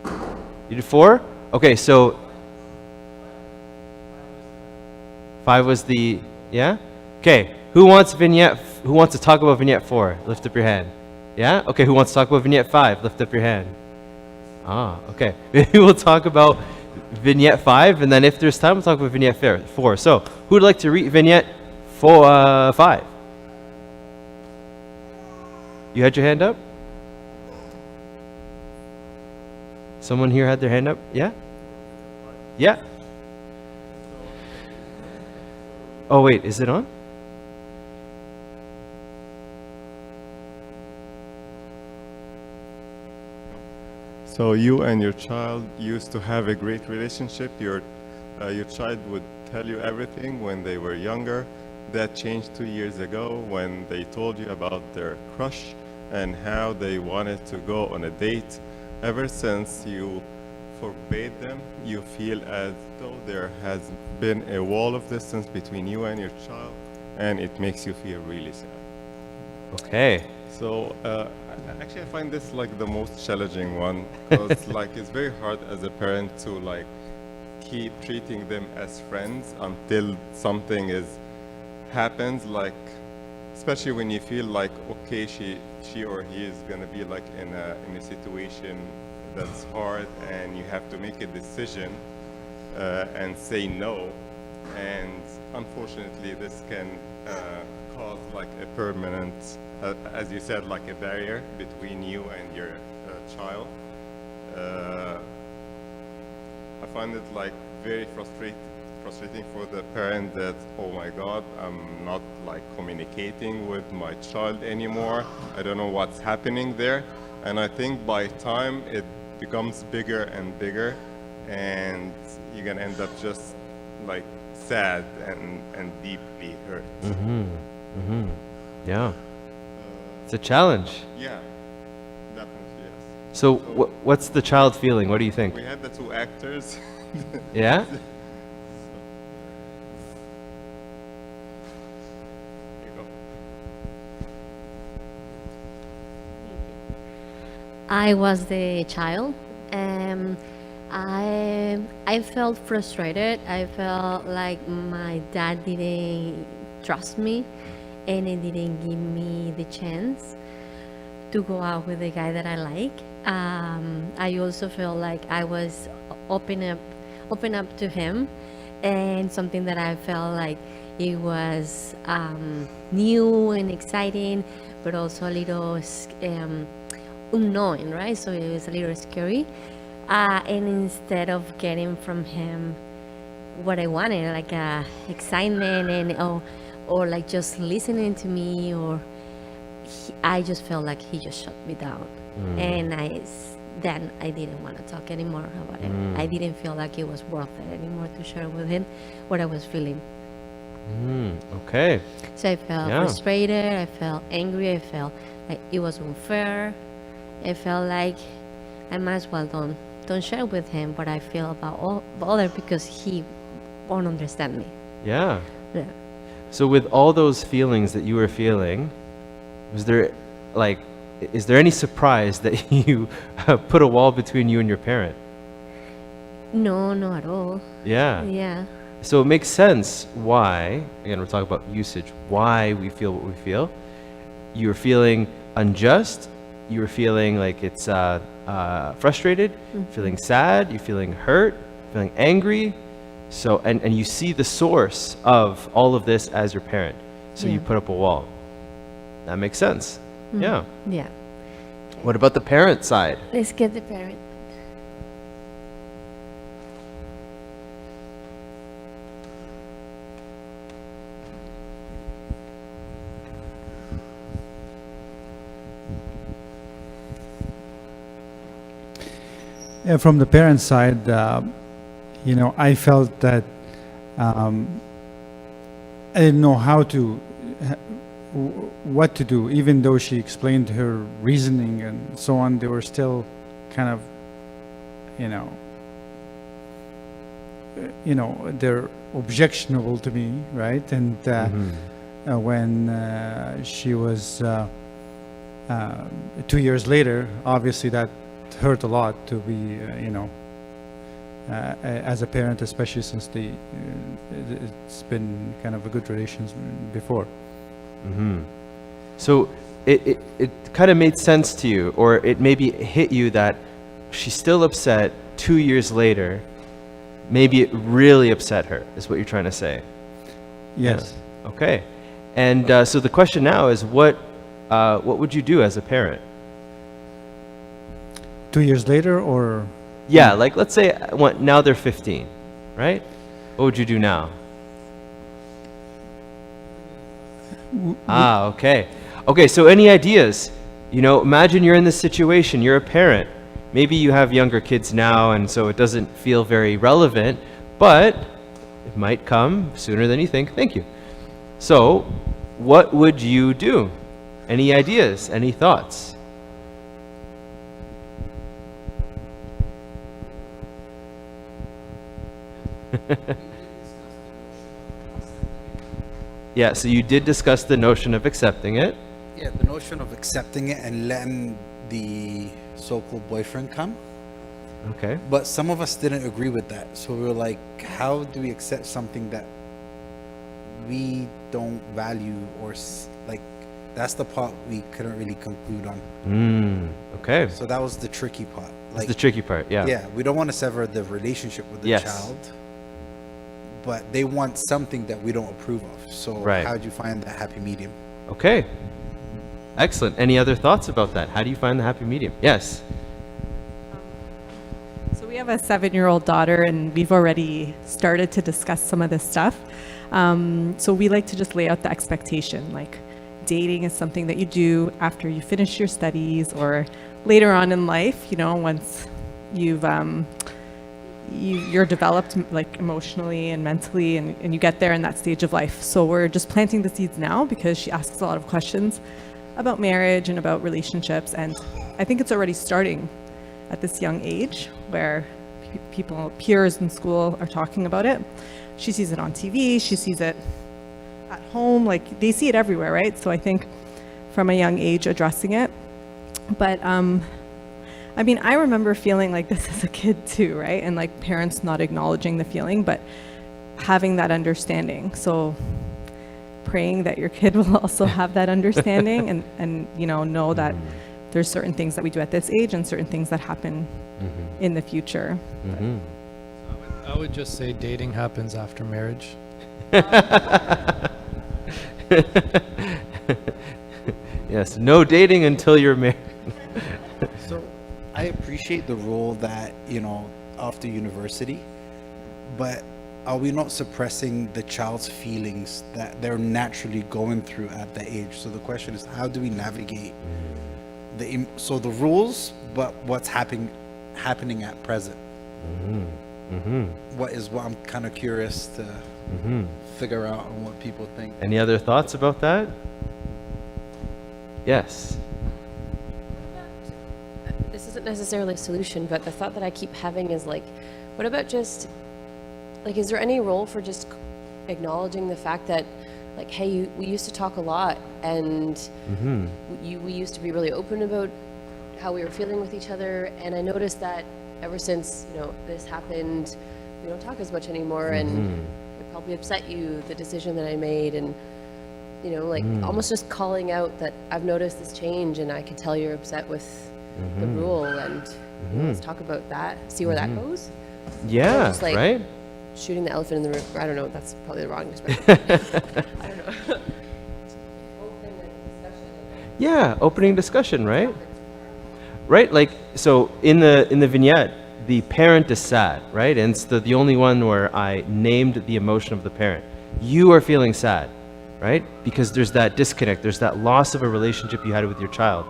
You did 4? Okay, so 5 was the, yeah? Okay, who wants to talk about Vignette 4? Lift up your hand. Yeah? Okay, who wants to talk about Vignette 5? Lift up your hand. Ah, okay. Maybe we'll talk about Vignette 5, and then if there's time, we'll talk about Vignette 4. So, who would like to read Vignette 5? You had your hand up? Someone here had their hand up? Yeah? Yeah? Oh, wait, is it on? So you and your child used to have a great relationship. Your child would tell you everything when they were younger. That changed 2 years ago when they told you about their crush and how they wanted to go on a date. Ever since you forbade them, you feel as though there has been a wall of distance between you and your child, and it makes you feel really sad. Okay. So actually, I find this like the most challenging one because like it's very hard as a parent to like keep treating them as friends until something happens. Like especially when you feel like okay, she or he is gonna be like in a situation that's hard, and you have to make a decision and say no. And unfortunately, this can cause like a permanent, as you said, like a barrier between you and your child. I find it like very frustrating for the parent that, oh my God, I'm not like communicating with my child anymore. I don't know what's happening there. And I think by time it becomes bigger and bigger, and you're gonna end up just like sad and deeply hurt. Yeah. It's a challenge. Yeah, definitely, yes. So what's the child feeling? What do you think? We had the two actors. Yeah? There you go. I was the child. I felt frustrated. I felt like my dad didn't trust me, and he didn't give me the chance to go out with the guy that I like. I also felt like I was open up to him, and something that I felt like it was new and exciting, but also a little unknown, right? So it was a little scary. And instead of getting from him what I wanted, like excitement and or like just listening to me, or I just felt like he just shut me down. And then I didn't want to talk anymore about it. I didn't feel like it was worth it anymore to share with him what I was feeling. Okay. So I felt Yeah. frustrated, I felt angry, I felt like it was unfair. I felt like I might as well don't share with him what I feel about all other, because he won't understand me. Yeah. Yeah. So with all those feelings that you were feeling, was there like, is there any surprise that you put a wall between you and your parent? No, not at all. Yeah. Yeah. So it makes sense why, again, we're talking about usage, why we feel what we feel. You were feeling unjust, you were feeling like it's frustrated, feeling sad, you're feeling hurt, feeling angry. So, and you see the source of all of this as your parent. So you Yeah. put up a wall. That makes sense. Yeah. Yeah. What about the parent side? Let's get the parent. Yeah, from the parent side, I felt that I didn't know what to do. Even though she explained her reasoning and so on, they were still kind of, they're objectionable to me, right? And when she was 2 years later, obviously that hurt a lot to be, as a parent, especially since it's been kind of a good relations before. So it kind of made sense to you, or it maybe hit you that she's still upset 2 years later. Maybe it really upset her, is what you're trying to say. Yes. Yeah. Okay. And so the question now is, what would you do as a parent? 2 years later, or? Yeah, like let's say now they're 15, right? What would you do now? Okay. Okay, so any ideas? Imagine you're in this situation, you're a parent. Maybe you have younger kids now, and so it doesn't feel very relevant, but it might come sooner than you think. Thank you. So, what would you do? Any ideas? Any thoughts? Yeah, so you did discuss the notion of accepting it. Yeah, the notion of accepting it and letting the so-called boyfriend come. Okay. But some of us didn't agree with that. So we were like, how do we accept something that we don't value, or like, that's the part we couldn't really conclude on. Okay. So that was the tricky part. That's the tricky part, yeah. Yeah, we don't want to sever the relationship with the Yes. child, but they want something that we don't approve of. So Right. how do you find that happy medium? Okay. Excellent. Any other thoughts about that? How do you find the happy medium? Yes. So we have a 7-year-old daughter, and we've already started to discuss some of this stuff. So we like to just lay out the expectation, like dating is something that you do after you finish your studies or later on in life, once you're developed like emotionally and mentally, and you get there in that stage of life. So we're just planting the seeds now because she asks a lot of questions about marriage and about relationships, and I think it's already starting at this young age where peers in school are talking about it. She sees it on TV, she sees it at home, like they see it everywhere, right? So I think from a young age addressing it. But I remember feeling like this as a kid too, right? And like parents not acknowledging the feeling, but having that understanding. So praying that your kid will also have that understanding and know that there's certain things that we do at this age and certain things that happen in the future. I would just say dating happens after marriage. Yes, no dating until you're married. So I appreciate the role that, after university, but are we not suppressing the child's feelings that they're naturally going through at that age? So the question is, how do we navigate so the rules, but what's happening at present? What I'm kind of curious to figure out on what people think. Any other thoughts about that? Yes. This isn't necessarily a solution, but the thought that I keep having is like, what about just, like, is there any role for just acknowledging the fact that, like, hey, we used to talk a lot, and we used to be really open about how we were feeling with each other, and I noticed that ever since, you know, this happened, we don't talk as much anymore, and it probably upset you, the decision that I made, and, you know, like, almost just calling out that I've noticed this change, and I can tell you're upset with the rule, and let's talk about that, see where that goes. Yeah, Just like right? shooting the elephant in the room. I don't know. That's probably the wrong expression. I don't know. Yeah, opening discussion, right? Right, like, so in the vignette, the parent is sad, right? And it's the only one where I named the emotion of the parent. You are feeling sad, right? Because there's that disconnect, there's that loss of a relationship you had with your child.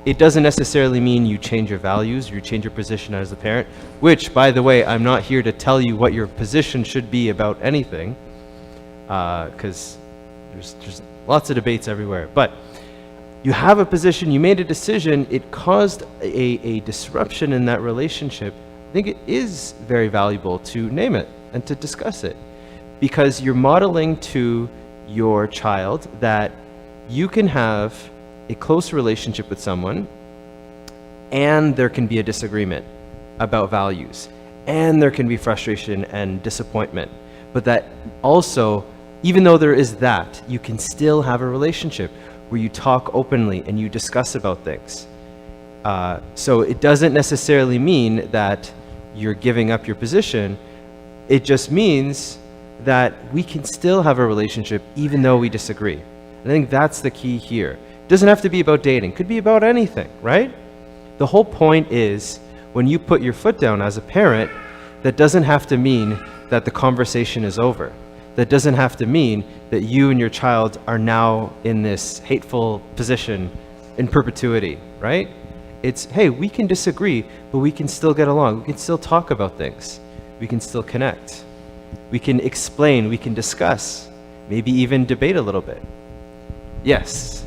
It doesn't necessarily mean you change your values, you change your position as a parent, which, by the way, I'm not here to tell you what your position should be about anything, because there's lots of debates everywhere. But you have a position, you made a decision, it caused a disruption in that relationship. I think it is very valuable to name it and to discuss it, because you're modeling to your child that you can have a close relationship with someone, and there can be a disagreement about values, and there can be frustration and disappointment, but that also, even though there is that, you can still have a relationship where you talk openly and you discuss about things. So it doesn't necessarily mean that you're giving up your position. It just means that we can still have a relationship even though we disagree. And I think that's the key here. It doesn't have to be about dating. It could be about anything, right? The whole point is, when you put your foot down as a parent, that doesn't have to mean that the conversation is over. That doesn't have to mean that you and your child are now in this hateful position in perpetuity, right? It's, hey, we can disagree, but we can still get along. We can still talk about things. We can still connect. We can explain, we can discuss, maybe even debate a little bit. Yes.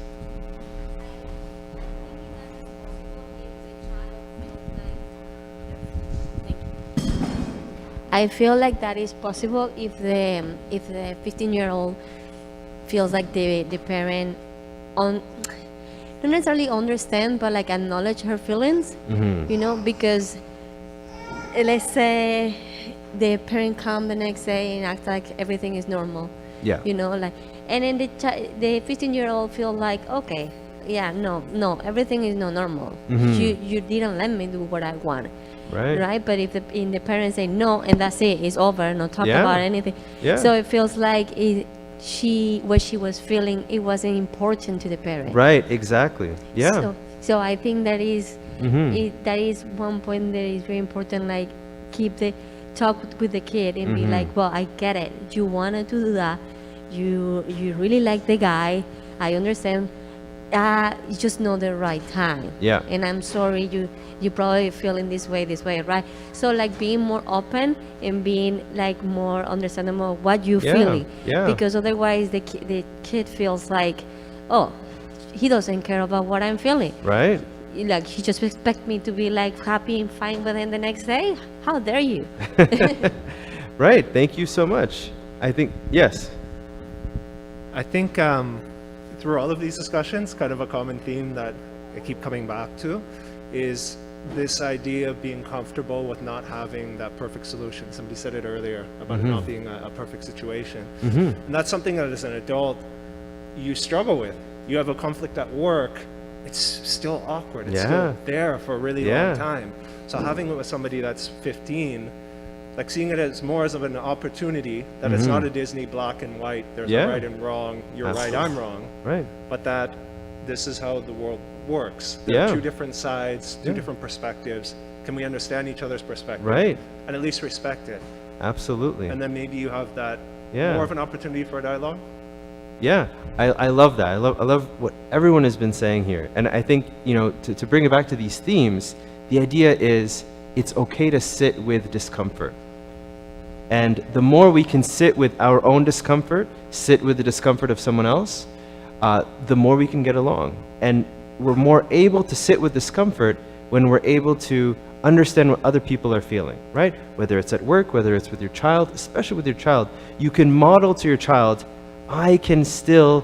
I feel like that is possible if the 15-year-old feels like the parent not necessarily understand, but like acknowledge her feelings, you know, because let's say the parent come the next day and act like everything is normal, you know, like, and then the 15-year-old feel like, okay, yeah, no, everything is not normal. You didn't let me do what I want. Right? But if the parents say no and that's it, it's over, not talk about anything. So it feels like what she was feeling, it wasn't important to the parent. Right, exactly. Yeah. So I think that is that is one point that is very important. Like, keep the talk with the kid and be like, well, I get it. You wanted to do that. You really like the guy. I understand. You just know the right time. Yeah. And I'm sorry, you probably feeling this way, right? So like being more open and being like more understandable of what you're feeling. Yeah. Because otherwise the kid feels like, oh, he doesn't care about what I'm feeling. Right. Like, he just expect me to be like happy and fine with him the next day. How dare you? Right. Thank you so much. I think, yes. I think through all of these discussions, kind of a common theme that I keep coming back to is this idea of being comfortable with not having that perfect solution. Somebody said it earlier about it not being a perfect situation. And that's something that as an adult, you struggle with. You have a conflict at work, it's still awkward. It's still there for a really long time. So having it with somebody that's 15, like seeing it as more as of an opportunity, that it's not a Disney black and white, there's a right and wrong, you're right, I'm wrong. Right. But that this is how the world works. There are two different sides, two different perspectives. Can we understand each other's perspective? Right. And at least respect it? absolutely. And then maybe you have that Yeah. more of an opportunity for a dialogue. Yeah, I love that. I love what everyone has been saying here. And I think, to bring it back to these themes, the idea is it's okay to sit with discomfort. And the more we can sit with our own discomfort, sit with the discomfort of someone else, the more we can get along. And we're more able to sit with discomfort when we're able to understand what other people are feeling, right? Whether it's at work, whether it's with your child, especially with your child, you can model to your child, I can still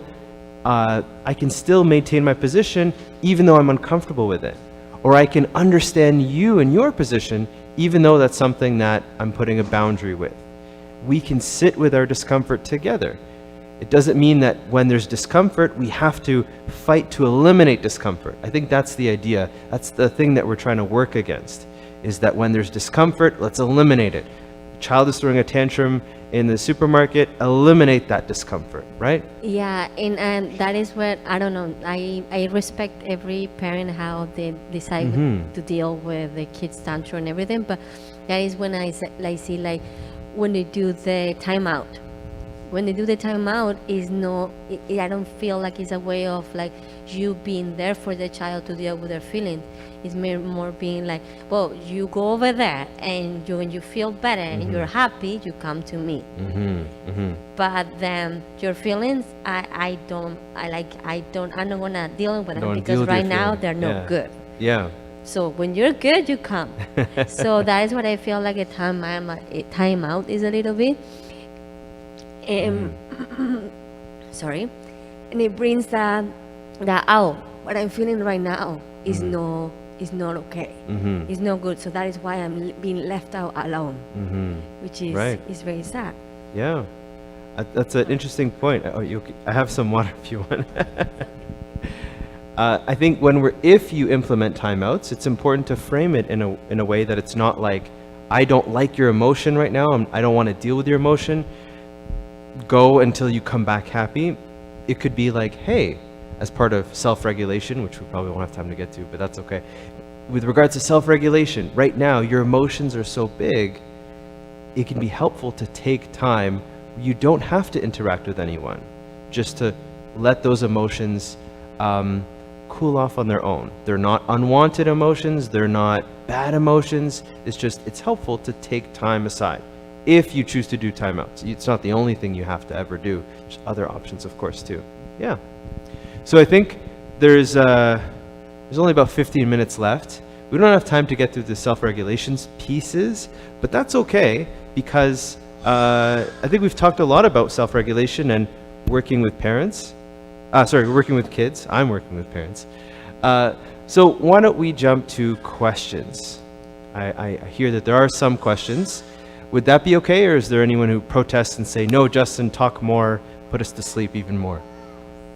maintain my position even though I'm uncomfortable with it. Or I can understand you and your position even though that's something that I'm putting a boundary with. We can sit with our discomfort together. It doesn't mean that when there's discomfort, we have to fight to eliminate discomfort. I think that's the idea. That's the thing that we're trying to work against, is that when there's discomfort, let's eliminate it. The child is throwing a tantrum in the supermarket, eliminate that discomfort, right? Yeah, and that is what, I don't know, I respect every parent how they decide to deal with the kids' tantrum and everything, but that is when I see like when they do the timeout. When they do the timeout, I don't feel like it's a way of like you being there for the child to deal with their feelings. It's more being like, well, you go over there, and when you feel better and you're happy, you come to me. But then your feelings, I'm not gonna deal with them because right now they're no good. Yeah. So when you're good, you come. So that is what I feel like a timeout is a little bit. Sorry, and it brings that out. What I'm feeling right now is not okay. It's not good. So that is why I'm being left out alone, which is Right. is very sad. Yeah, that's an interesting point. I have some water if you want. I think if you implement timeouts, it's important to frame it in a way that it's not like, I don't like your emotion right now. I don't want to deal with your emotion. Go until you come back happy. It could be like, hey, as part of self-regulation, which we probably won't have time to get to, but that's okay. With regards to self-regulation, right now your emotions are so big, it can be helpful to take time. You don't have to interact with anyone, just to let those emotions cool off on their own. They're not unwanted emotions, they're not bad emotions. It's helpful to take time aside. If you choose to do timeouts. It's not the only thing you have to ever do. There's other options, of course, too. Yeah. So I think there's only about 15 minutes left. We don't have time to get through the self-regulations pieces, but that's okay because I think we've talked a lot about self-regulation and working with parents. Working with kids. I'm working with parents. So why don't we jump to questions? I hear that there are some questions. Would that be okay, or is there anyone who protests and say, no, Justin, talk more, put us to sleep even more?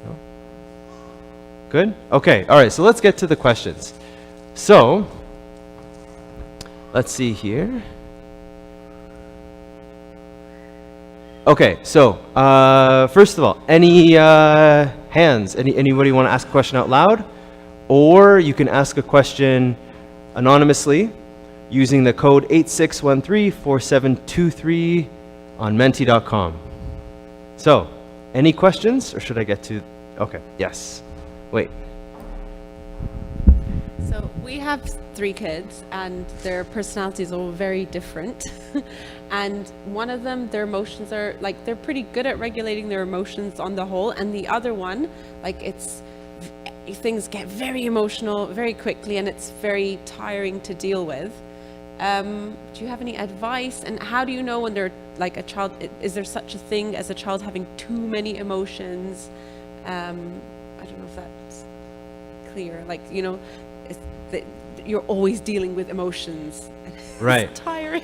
No? Good? Okay, all right, so let's get to the questions. So, let's see here. Okay, so, first of all, any hands? Anybody want to ask a question out loud? Or you can ask a question anonymously, using the code 86134723 on menti.com. So, any questions, or should I get to, okay, yes, wait. So we have 3 kids, and their personalities are all very different. And one of them, their emotions are, like, they're pretty good at regulating their emotions on the whole, and the other one, like, things get very emotional very quickly, and it's very tiring to deal with. Do you have any advice? And how do you know when they're like a child? Is there such a thing as a child having too many emotions? I don't know if that's clear. Like, you're always dealing with emotions. Right. It's tiring.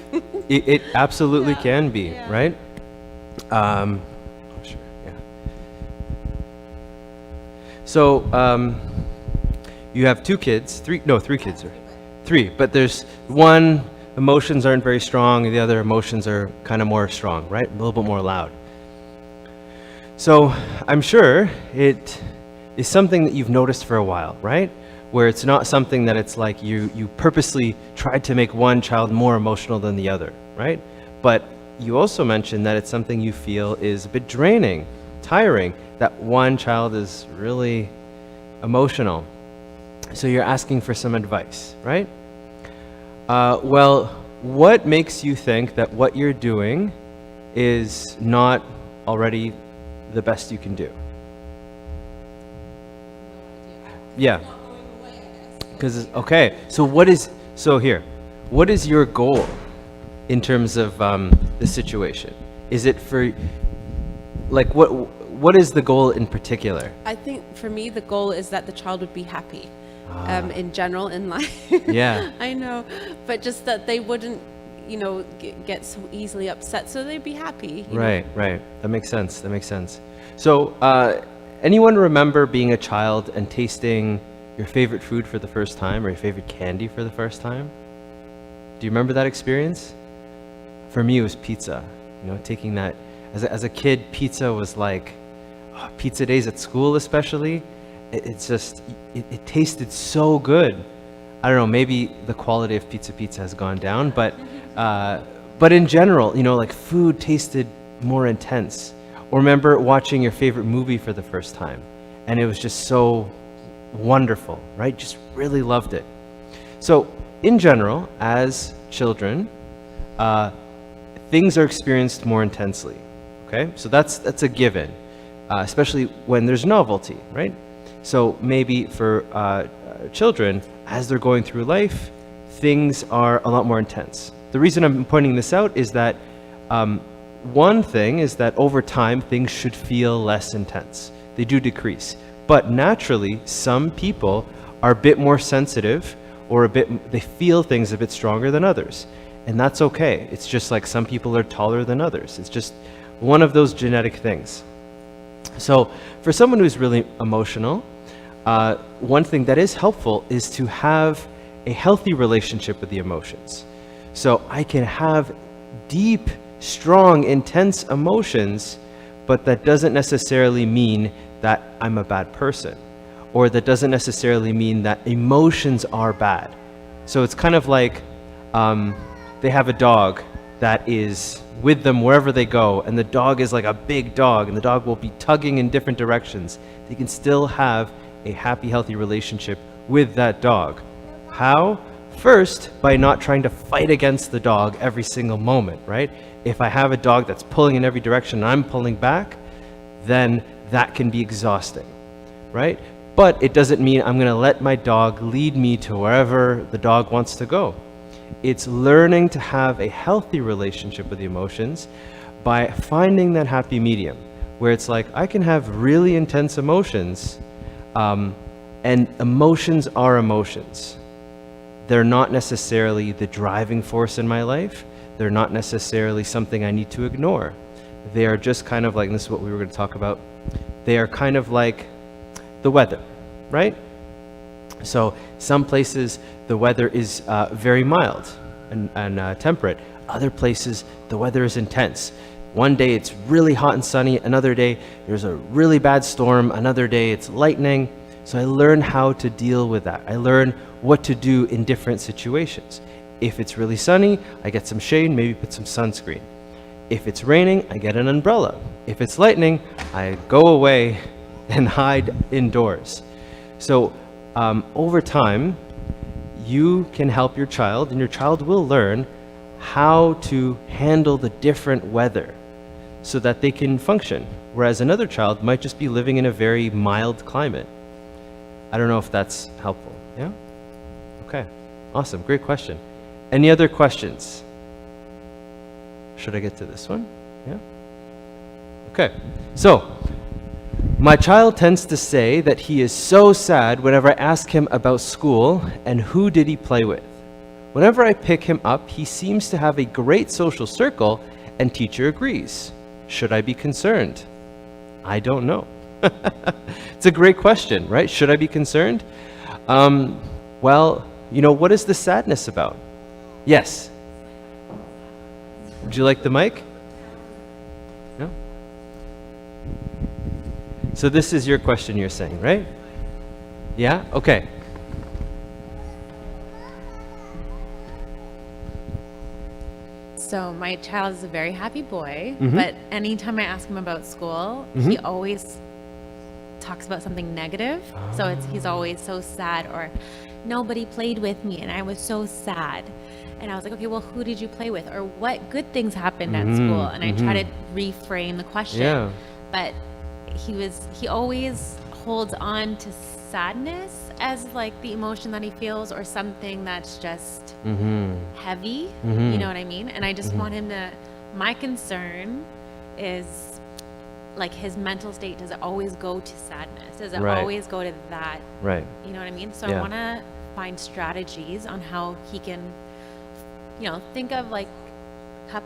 It absolutely can be, right? Sure, yeah. So, you have 2 kids, 3 kids, or 3, but there's one, emotions aren't very strong, and the other emotions are kind of more strong, right? A little bit more loud. So I'm sure it is something that you've noticed for a while, right? Where it's not something that it's like you purposely tried to make one child more emotional than the other, right? But you also mentioned that it's something you feel is a bit draining, tiring, that one child is really emotional. So you're asking for some advice, right? Well, what makes you think that what you're doing is not already the best you can do? Yeah. Because, okay, so what is your goal in terms of the situation? Is it for, like, what is the goal in particular? I think for me, the goal is that the child would be happy in general in life. Yeah. I know, but just that they wouldn't, get so easily upset, so they'd be happy. you know. Right. That makes sense. So, anyone remember being a child and tasting your favorite food for the first time or your favorite candy for the first time? Do you remember that experience? For me, it was pizza. Taking that, as a kid, pizza was like, pizza days at school especially, it tasted so good. I don't know, maybe the quality of pizza has gone down, but in general, like food tasted more intense. Or remember watching your favorite movie for the first time, and it was just so wonderful, right? Just really loved it. So in general, as children, things are experienced more intensely, okay? So that's a given, especially when there's novelty, right? So maybe for children, as they're going through life, things are a lot more intense. The reason I'm pointing this out is that one thing is that over time, things should feel less intense. They do decrease. But naturally, some people are a bit more sensitive or they feel things a bit stronger than others. And that's okay. It's just like some people are taller than others. It's just one of those genetic things. So for someone who's really emotional, one thing that is helpful is to have a healthy relationship with the emotions. So I can have deep, strong, intense emotions, but that doesn't necessarily mean that I'm a bad person, or that doesn't necessarily mean that emotions are bad. So it's kind of like they have a dog that is with them wherever they go, and the dog is like a big dog, and the dog will be tugging in different directions. They can still have a happy, healthy relationship with that dog. How? First, by not trying to fight against the dog every single moment, right? If I have a dog that's pulling in every direction and I'm pulling back, then that can be exhausting, right? But it doesn't mean I'm going to let my dog lead me to wherever the dog wants to go. It's learning to have a healthy relationship with the emotions by finding that happy medium, where it's like I can have really intense emotions, and emotions are emotions. They're not necessarily the driving force in my life. They're not necessarily something I need to ignore. They are just kind of like, and this is what we were going to talk about, they are kind of like the weather, right? So some places the weather is very mild and temperate. Other places the weather is intense. One day it's really hot and sunny. Another day there's a really bad storm. Another day it's lightning. So I learn how to deal with that. I learn what to do in different situations. If it's really sunny, I get some shade, maybe put some sunscreen. If it's raining, I get an umbrella. If it's lightning, I go away and hide indoors. So over time, you can help your child, and your child will learn how to handle the different weather so that they can function, whereas another child might just be living in a very mild climate. I don't know if that's helpful. Yeah? Okay. Awesome. Great question. Any other questions? Should I get to this one? Yeah? Okay. So, my child tends to say that he is so sad whenever I ask him about school and who did he play with. Whenever I pick him up, he seems to have a great social circle and teacher agrees. Should I be concerned? I don't know. It's a great question, right? Should I be concerned? Well, what is the sadness about? Yes. Would you like the mic? No? So this is your question you're saying, right? Yeah? Okay. So my child is a very happy boy, Mhm. but anytime I ask him about school, he always talks about something negative. So he's always so sad, or nobody played with me and I was so sad. And I was like, okay, well, who did you play with? Or what good things happened at school? And I try to reframe the question. Yeah. But he always holds on to sadness as like the emotion that he feels, or something that's just heavy. You know what I mean? And I just want him to, my concern is like his mental state. Does it always go to sadness? Does it Right. always go to that? Right. You know what I mean? So Yeah. I want to find strategies on how he can, think of like cup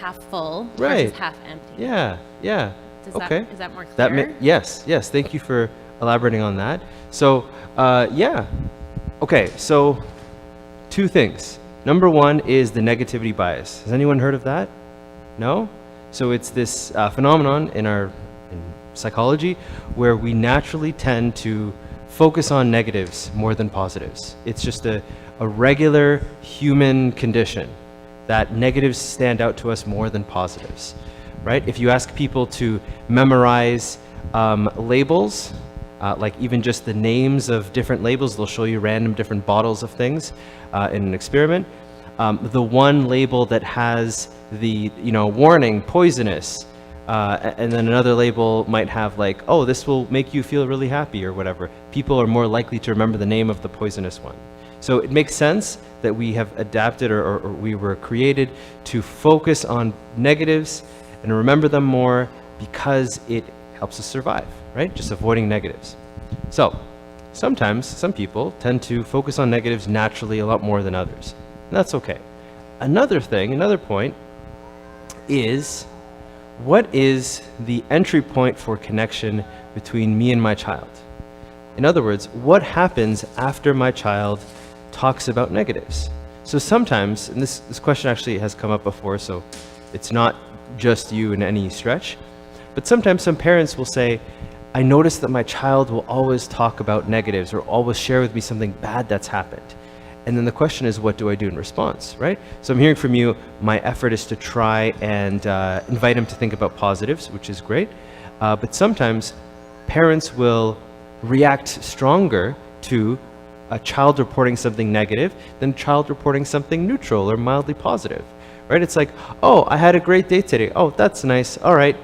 half full Right. versus half empty. Yeah. Yeah. Does Okay. is that more clear? Yes. Thank you for elaborating on that. So, yeah. Okay. So, two things. Number one is the negativity bias. Has anyone heard of that? No? So it's this phenomenon in psychology where we naturally tend to focus on negatives more than positives. It's just a regular human condition that negatives stand out to us more than positives, right? If you ask people to memorize labels, like even just the names of different labels, they'll show you random different bottles of things in an experiment. The one label that has the warning, poisonous, and then another label might have like, oh, this will make you feel really happy or whatever. People are more likely to remember the name of the poisonous one. So it makes sense that we have adapted or we were created to focus on negatives and remember them more because it helps us survive, right? Just avoiding negatives. So sometimes some people tend to focus on negatives naturally a lot more than others. And that's okay. Another point is, what is the entry point for connection between me and my child? In other words, what happens after my child talks about negatives? So sometimes, and this question actually has come up before, so it's not just you in any stretch, but sometimes some parents will say, I notice that my child will always talk about negatives or always share with me something bad that's happened. And then the question is, what do I do in response, right? So I'm hearing from you, my effort is to try and invite him to think about positives, which is great. But sometimes parents will react stronger to a child reporting something negative than a child reporting something neutral or mildly positive, right? It's like, oh, I had a great day today. Oh, that's nice. All right.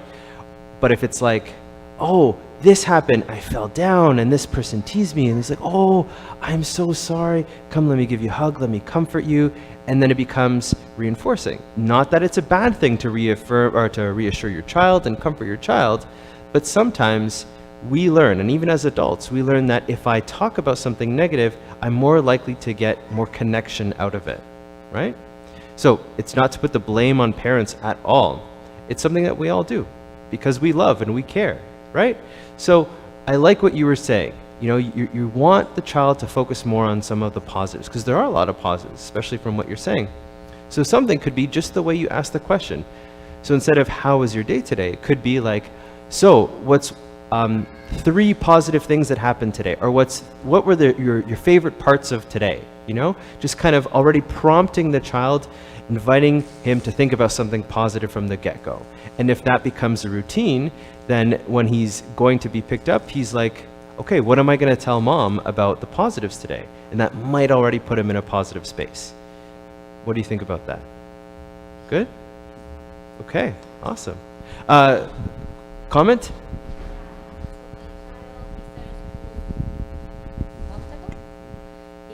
But if it's like, oh, this happened, I fell down and this person teased me, and he's like, oh, I'm so sorry. Come, let me give you a hug. Let me comfort you. And then it becomes reinforcing. Not that it's a bad thing to reaffirm or to reassure your child and comfort your child, but sometimes we learn, and even as adults, we learn that if I talk about something negative, I'm more likely to get more connection out of it, right? So it's not to put the blame on parents at all. It's something that we all do because we love and we care, right? So I like what you were saying. You want the child to focus more on some of the positives, because there are a lot of positives, especially from what you're saying. So something could be just the way you ask the question. So instead of how was your day today, it could be like, so what's 3 positive things that happened today, or what were your favorite parts of today? Just kind of already prompting the child, inviting him to think about something positive from the get-go. And if that becomes a routine, then when he's going to be picked up, he's like, okay, what am I going to tell mom about the positives today? And that might already put him in a positive space. What do you think about that? Good? Okay, awesome. Comment?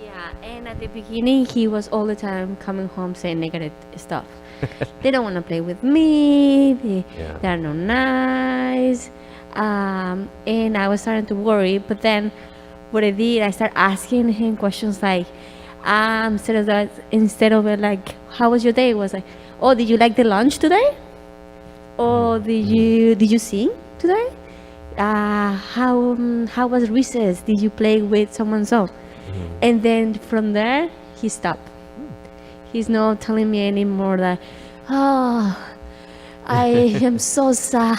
Yeah, and at the beginning, he was all the time coming home saying negative stuff. They don't want to play with me. They're not nice. And I was starting to worry. But then what I did, I started asking him questions like, instead of it like, how was your day? It was like, oh, did you like the lunch today? Or did you sing today? How was recess? Did you play with someone so? And then from there, he stopped. He's not telling me anymore that, oh, I am so sad.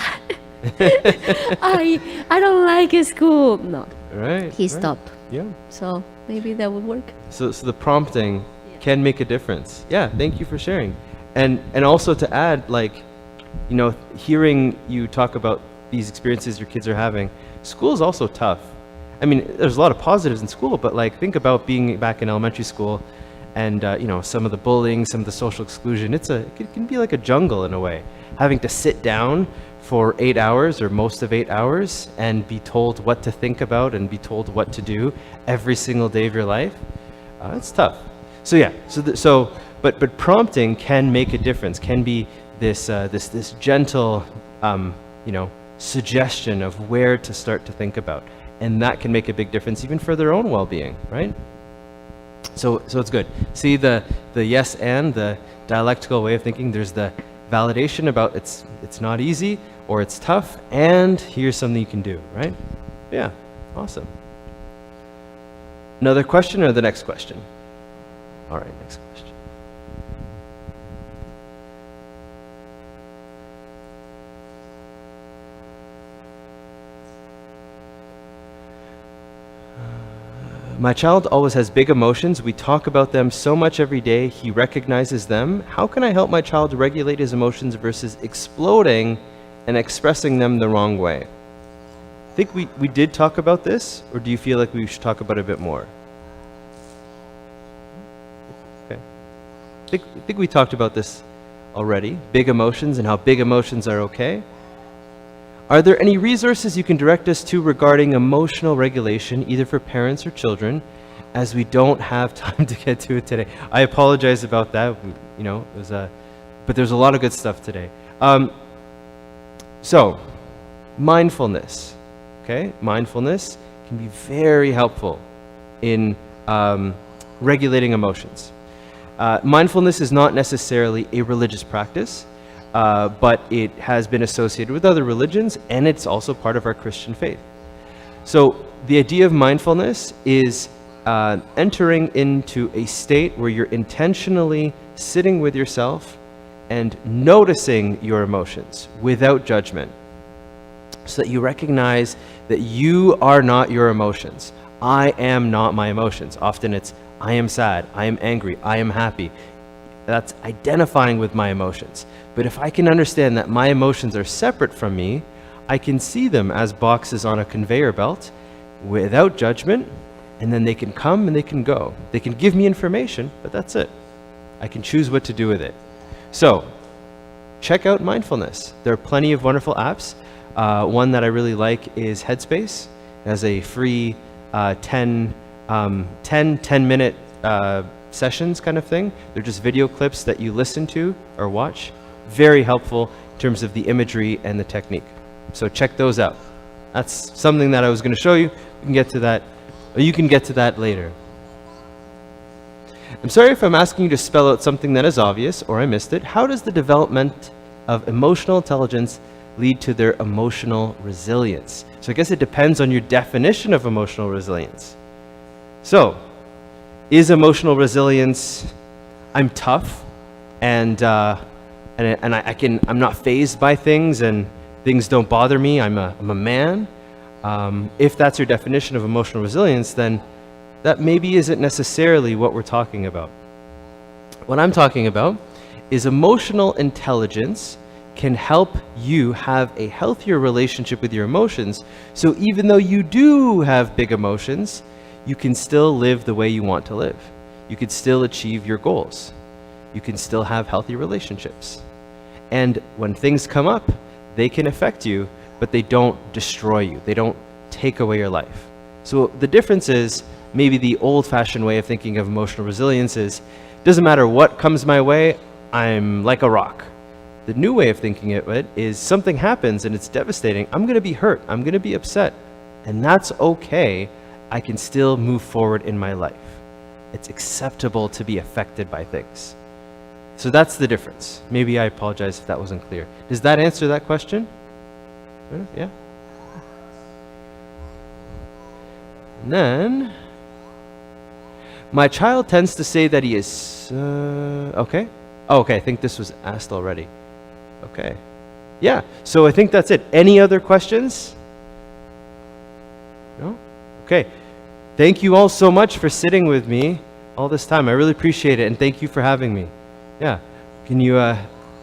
I don't like school. No. Right. He stopped. Yeah. So maybe that would work. So the prompting can make a difference. Yeah, thank you for sharing. And also to add, like, you know, hearing you talk about these experiences your kids are having, school is also tough. I mean, there's a lot of positives in school, but like, think about being back in elementary school and, you know, some of the bullying, some of the social exclusion. It can be like a jungle in a way. Having to sit down for 8 hours or most of 8 hours and be told what to think about and be told what to do every single day of your life, it's tough. So yeah, but prompting can make a difference, can be this gentle, you know, suggestion of where to start to think about. And that can make a big difference even for their own well-being, right? So it's good. See the yes and the dialectical way of thinking. There's the validation about it's not easy or it's tough, and here's something you can do, right? Yeah, awesome. Another question or the next question? All right, next question. My child always has big emotions. We talk about them so much every day. He recognizes them. How can I help my child regulate his emotions versus exploding and expressing them the wrong way? I think we did talk about this, or do you feel like we should talk about it a bit more? Okay. I think we talked about this already. Big emotions and how big emotions are okay. Are there any resources you can direct us to regarding emotional regulation, either for parents or children, as we don't have time to get to it today? I apologize about that. You know, it was but there's a lot of good stuff today. So, mindfulness. Okay, mindfulness can be very helpful in regulating emotions. Mindfulness is not necessarily a religious practice. But it has been associated with other religions, and it's also part of our Christian faith. So the idea of mindfulness is entering into a state where you're intentionally sitting with yourself and noticing your emotions without judgment, so that you recognize that you are not your emotions. I am not my emotions. Often it's, I am sad, I am angry, I am happy. That's identifying with my emotions. But if I can understand that my emotions are separate from me, I can see them as boxes on a conveyor belt without judgment, and then they can come and they can go. They can give me information, but that's it. I can choose what to do with it. So, check out mindfulness. There are plenty of wonderful apps. One that I really like is Headspace. It has a free 10-minute sessions kind of thing. They're just video clips that you listen to or watch. Very helpful in terms of the imagery and the technique. So check those out. That's something that I was going to show you. We can get to that, or you can get to that later. I'm sorry if I'm asking you to spell out something that is obvious or I missed it. How does the development of emotional intelligence lead to their emotional resilience? So I guess it depends on your definition of emotional resilience. So, is emotional resilience, I'm tough and I'm not fazed by things and things don't bother me, I'm a man. If that's your definition of emotional resilience, then that maybe isn't necessarily what we're talking about. What I'm talking about is emotional intelligence can help you have a healthier relationship with your emotions. So even though you do have big emotions, you can still live the way you want to live. You can still achieve your goals. You can still have healthy relationships. And when things come up, they can affect you, but they don't destroy you. They don't take away your life. So the difference is, maybe the old-fashioned way of thinking of emotional resilience is, doesn't matter what comes my way, I'm like a rock. The new way of thinking of it is, something happens and it's devastating, I'm going to be hurt, I'm going to be upset, and that's okay. I can still move forward in my life. It's acceptable to be affected by things. So that's the difference. Maybe I apologize if that wasn't clear. Does that answer that question? Yeah? And then, my child tends to say that he is, okay. Oh, okay, I think this was asked already. Okay. Yeah, so I think that's it. Any other questions? No? Okay. Thank you all so much for sitting with me all this time. I really appreciate it, and thank you for having me. Yeah. Can you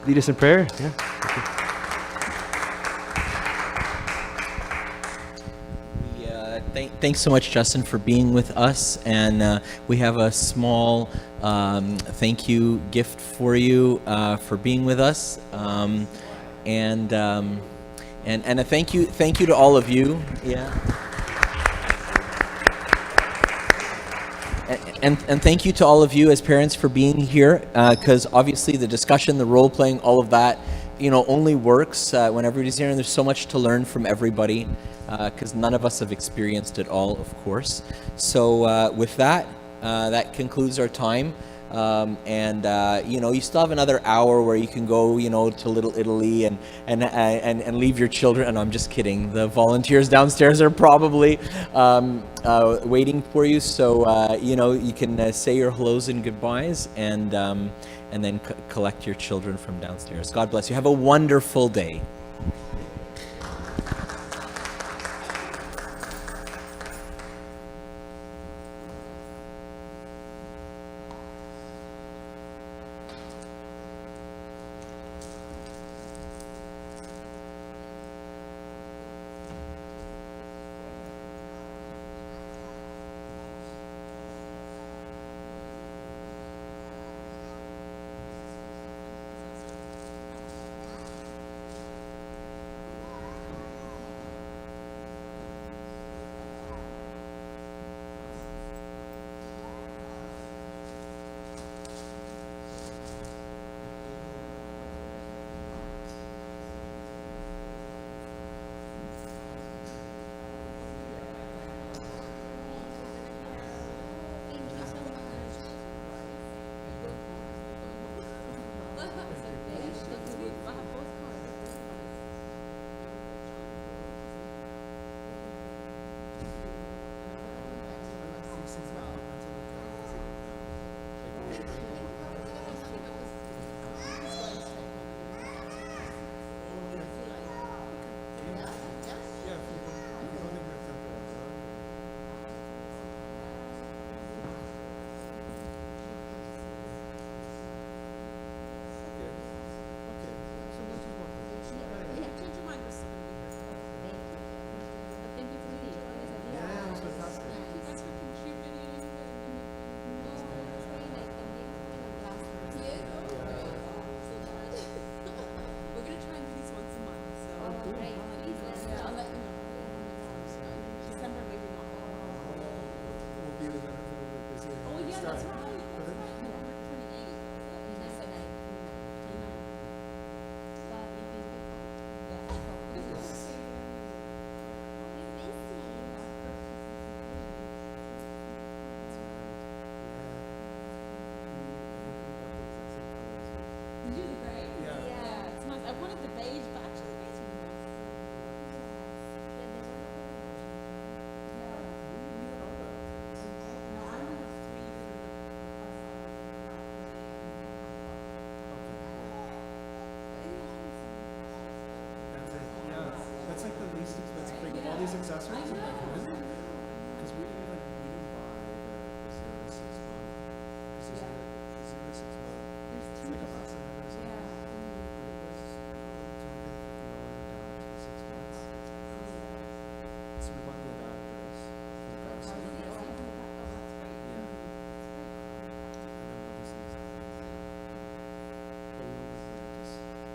lead us in prayer? Yeah. Thanks so much, Justin, for being with us. And we have a small thank you gift for you for being with us. And a thank you to all of you. Yeah. And thank you to all of you as parents for being here, because obviously the discussion, the role playing, all of that, only works when everybody's here, and there's so much to learn from everybody, because none of us have experienced it all, of course. So with that, that concludes our time. You still have another hour where you can go, to Little Italy and leave your children. And I'm just kidding. The volunteers downstairs are probably waiting for you. So you can say your hellos and goodbyes, and then collect your children from downstairs. God bless you. Have a wonderful day. I wanted the beige, but actually the beige one was That's like the least expensive thing. All these accessories, I'm like, what is it? Because we didn't buy the 0 to 6 month. This is the 0 to 6 month. It's like a lesson or something. But it was $250 down for 6 months. So we bought the adapters for the car seat. Yeah. And then we'll just use that. But we always just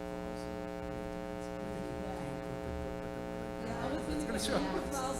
falls in maintenance. I think it came with the equipment that we're like, I was it's gonna gonna show yeah, up. well,